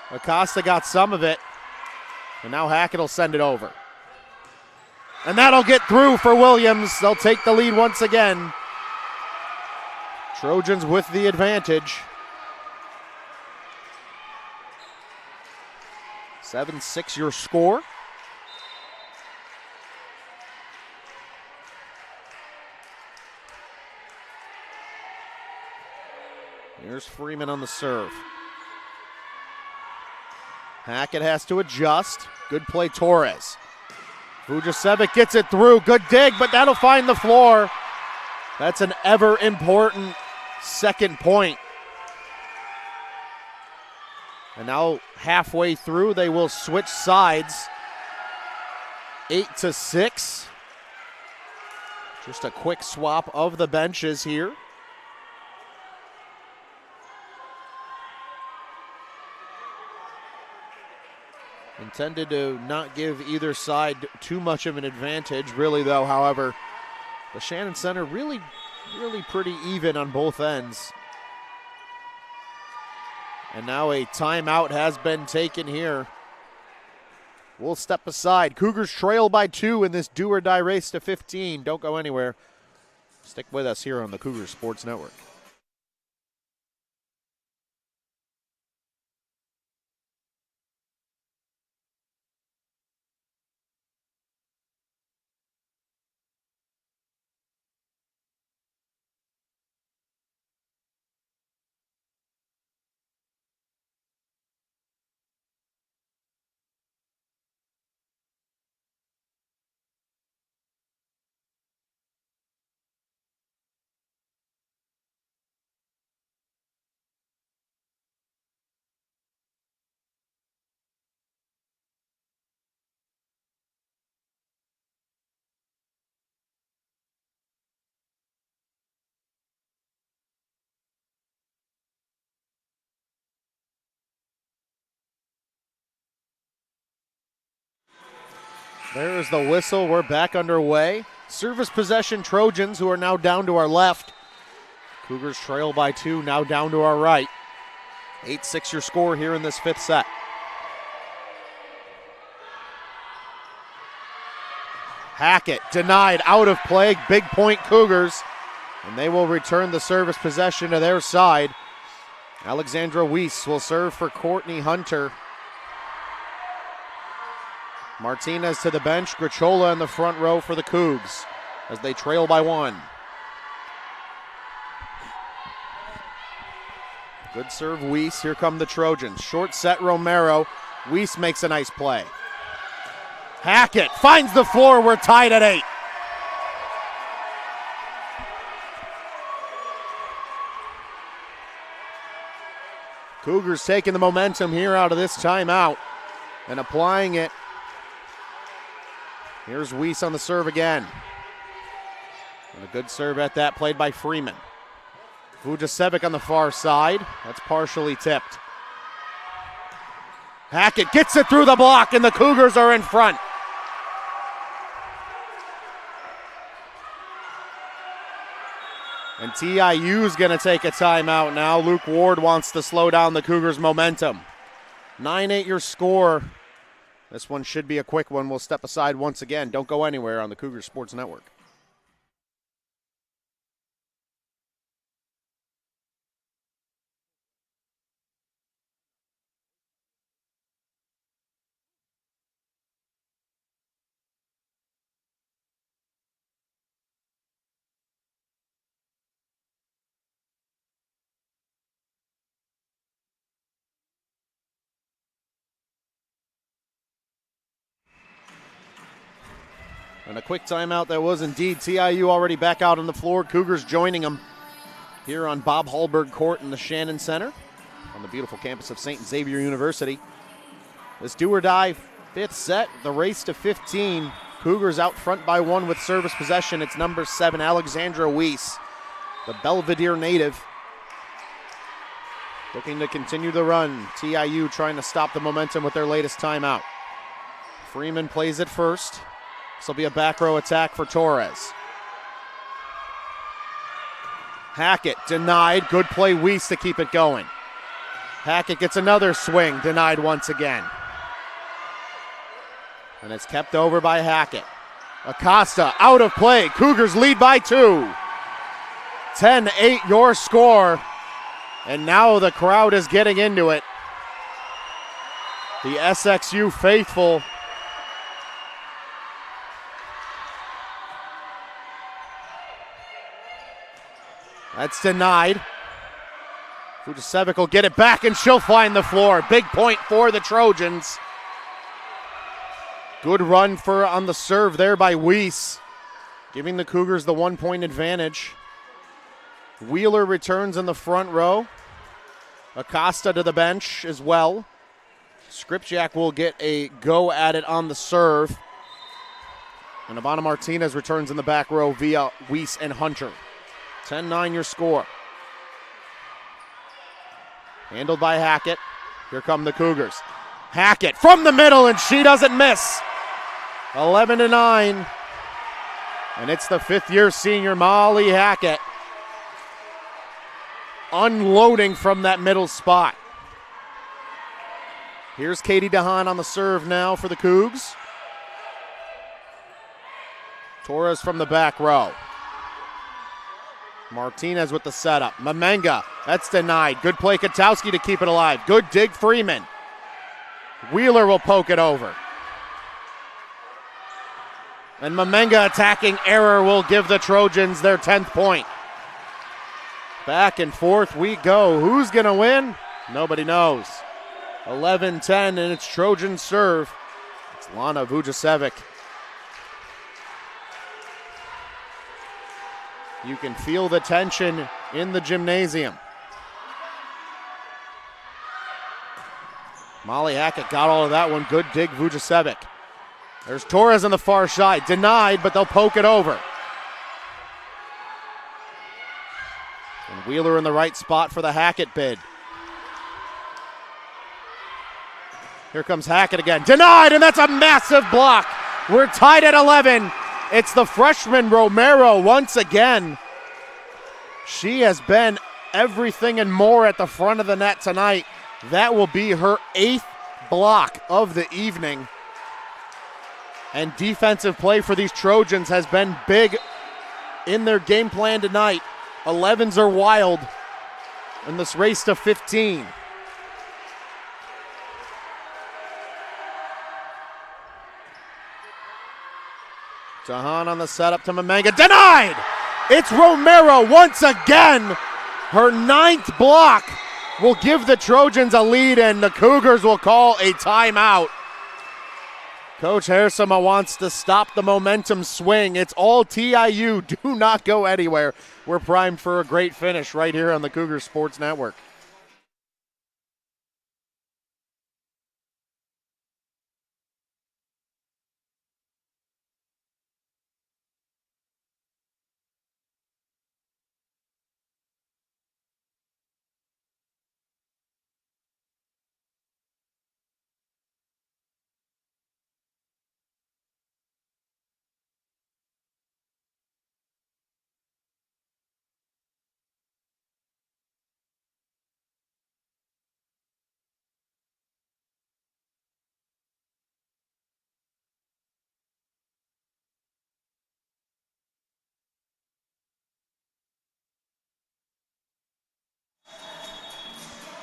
Acosta got some of it, and now Hackett will send it over. And that'll get through for Williams. They'll take the lead once again. Trojans with the advantage. 7-6 your score. Here's Freeman on the serve. Hackett has to adjust. Good play, Torres. Vucevic gets it through. Good dig, but that'll find the floor. That's an ever important second point. And now halfway through, they will switch sides. 8-6. Just a quick swap of the benches here. Intended to not give either side too much of an advantage. Really, though, however, the Shannon Center really pretty even on both ends. And now a timeout has been taken here. We'll step aside. Cougars trail by 2 in this do-or-die race to 15. Don't go anywhere. Stick with us here on the Cougars Sports Network. There's the whistle. We're back underway. Service possession Trojans, who are now down to our left. Cougars trail by 2, now down to our right. 8-6 your score here in this 5th set. Hackett denied, out of play. Big point Cougars. And they will return the service possession to their side. Alexandra Weiss will serve for Courtney Hunter. Martinez to the bench. Grichola in the front row for the Cougs as they trail by 1. Good serve, Weiss. Here come the Trojans. Short set, Romero. Weiss makes a nice play. Hackett finds the floor. We're tied at 8. Cougars taking the momentum here out of this timeout and applying it. Here's Weiss on the serve again. And a good serve at that, played by Freeman. Vujasevic on the far side. That's partially tipped. Hackett gets it through the block, and the Cougars are in front. And TIU's going to take a timeout now. Luke Ward wants to slow down the Cougars' momentum. 9-8 your score. This one should be a quick one. We'll step aside once again. Don't go anywhere on the Cougars Sports Network. And a quick timeout that was indeed. TIU already back out on the floor. Cougars joining them here on Bob Hallberg Court in the Shannon Center on the beautiful campus of St. Xavier University. This do-or-die 5th set, the race to 15. Cougars out front by 1 with service possession. It's number 7, Alexandra Weiss, the Belvedere native, looking to continue the run. TIU trying to stop the momentum with their latest timeout. Freeman plays it first. This will be a back row attack for Torres. Hackett denied. Good play, Weiss, to keep it going. Hackett gets another swing, denied once again. And it's kept over by Hackett. Acosta out of play. Cougars lead by 2. 10-8 your score. And now the crowd is getting into it. The SXU faithful that's denied. Vujasevic will get it back and she'll find the floor. Big point for the Trojans. Good run on the serve there by Weiss, giving the Cougars the 1-point advantage. Wheeler returns in the front row. Acosta to the bench as well. Skripjak will get a go at it on the serve. And Ivana Martinez returns in the back row via Weiss and Hunter. 10-9 your score. Handled by Hackett. Here come the Cougars. Hackett from the middle, and she doesn't miss. 11-9. And it's the 5th-year senior, Molly Hackett, unloading from that middle spot. Here's Katie DeHaan on the serve now for the Cougs. Torres from the back row. Martinez with the setup. Mamenga, that's denied. Good play, Katowski to keep it alive. Good dig, Freeman. Wheeler will poke it over. And Mamenga attacking error will give the Trojans their 10th point. Back and forth we go. Who's going to win? Nobody knows. 11-10, and it's Trojan serve. It's Lana Vujasevic. You can feel the tension in the gymnasium. Molly Hackett got all of that one. Good dig, Vujasevic. There's Torres on the far side. Denied, but they'll poke it over. And Wheeler in the right spot for the Hackett bid. Here comes Hackett again. Denied, and that's a massive block We're tied at 11. It's the freshman Romero once again. She has been everything and more at the front of the net tonight. That will be her 8th block of the evening. And defensive play for these Trojans has been big in their game plan tonight. 11s are wild in this race to 15. Dahan on the setup to Mamanga. Denied! It's Romero once again. Her 9th block will give the Trojans a lead, and the Cougars will call a timeout. Coach Hersema wants to stop the momentum swing. It's all TIU. Do not go anywhere. We're primed for a great finish right here on the Cougar Sports Network.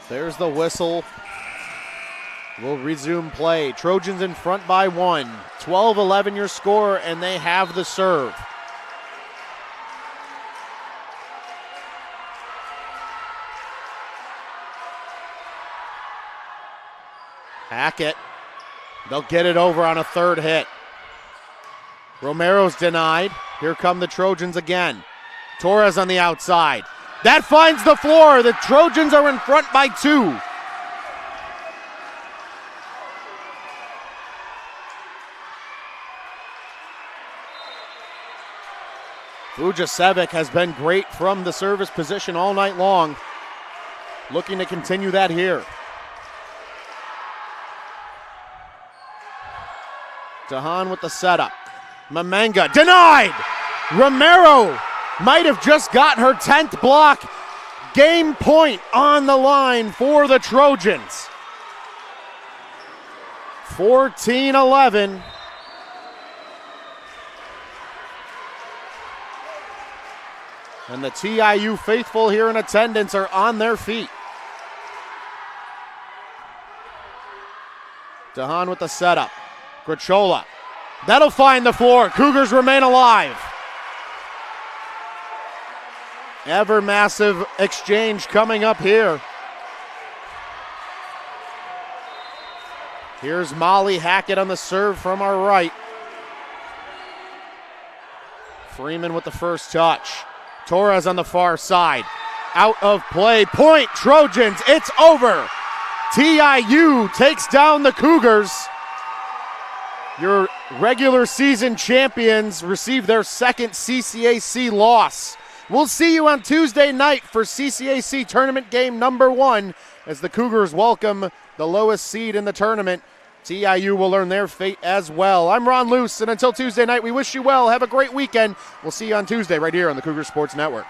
There's the whistle. We'll resume play. Trojans in front by 1. 12-11 your score, and they have the serve. Hackett. They'll get it over on a 3rd hit. Romero's denied. Here come the Trojans again. Torres on the outside. That finds the floor. The Trojans are in front by 2. Vujasevic has been great from the service position all night long. Looking to continue that here. Dahan with the setup. Mamanga denied! Romero might have just got her 10th block. Game point on the line for the Trojans. 14-11. And the TIU faithful here in attendance are on their feet. Dahan with the setup. Grachola. That'll find the floor. Cougars remain alive. Ever massive exchange coming up here. Here's Molly Hackett on the serve from our right. Freeman with the first touch. Torres on the far side. Out of play. Point Trojans. It's over. TIU takes down the Cougars. Your regular season champions receive their 2nd CCAC loss. We'll see you on Tuesday night for CCAC tournament game number 1 as the Cougars welcome the lowest seed in the tournament. TIU will learn their fate as well. I'm Ron Luce, and until Tuesday night, we wish you well. Have a great weekend. We'll see you on Tuesday right here on the Cougar Sports Network.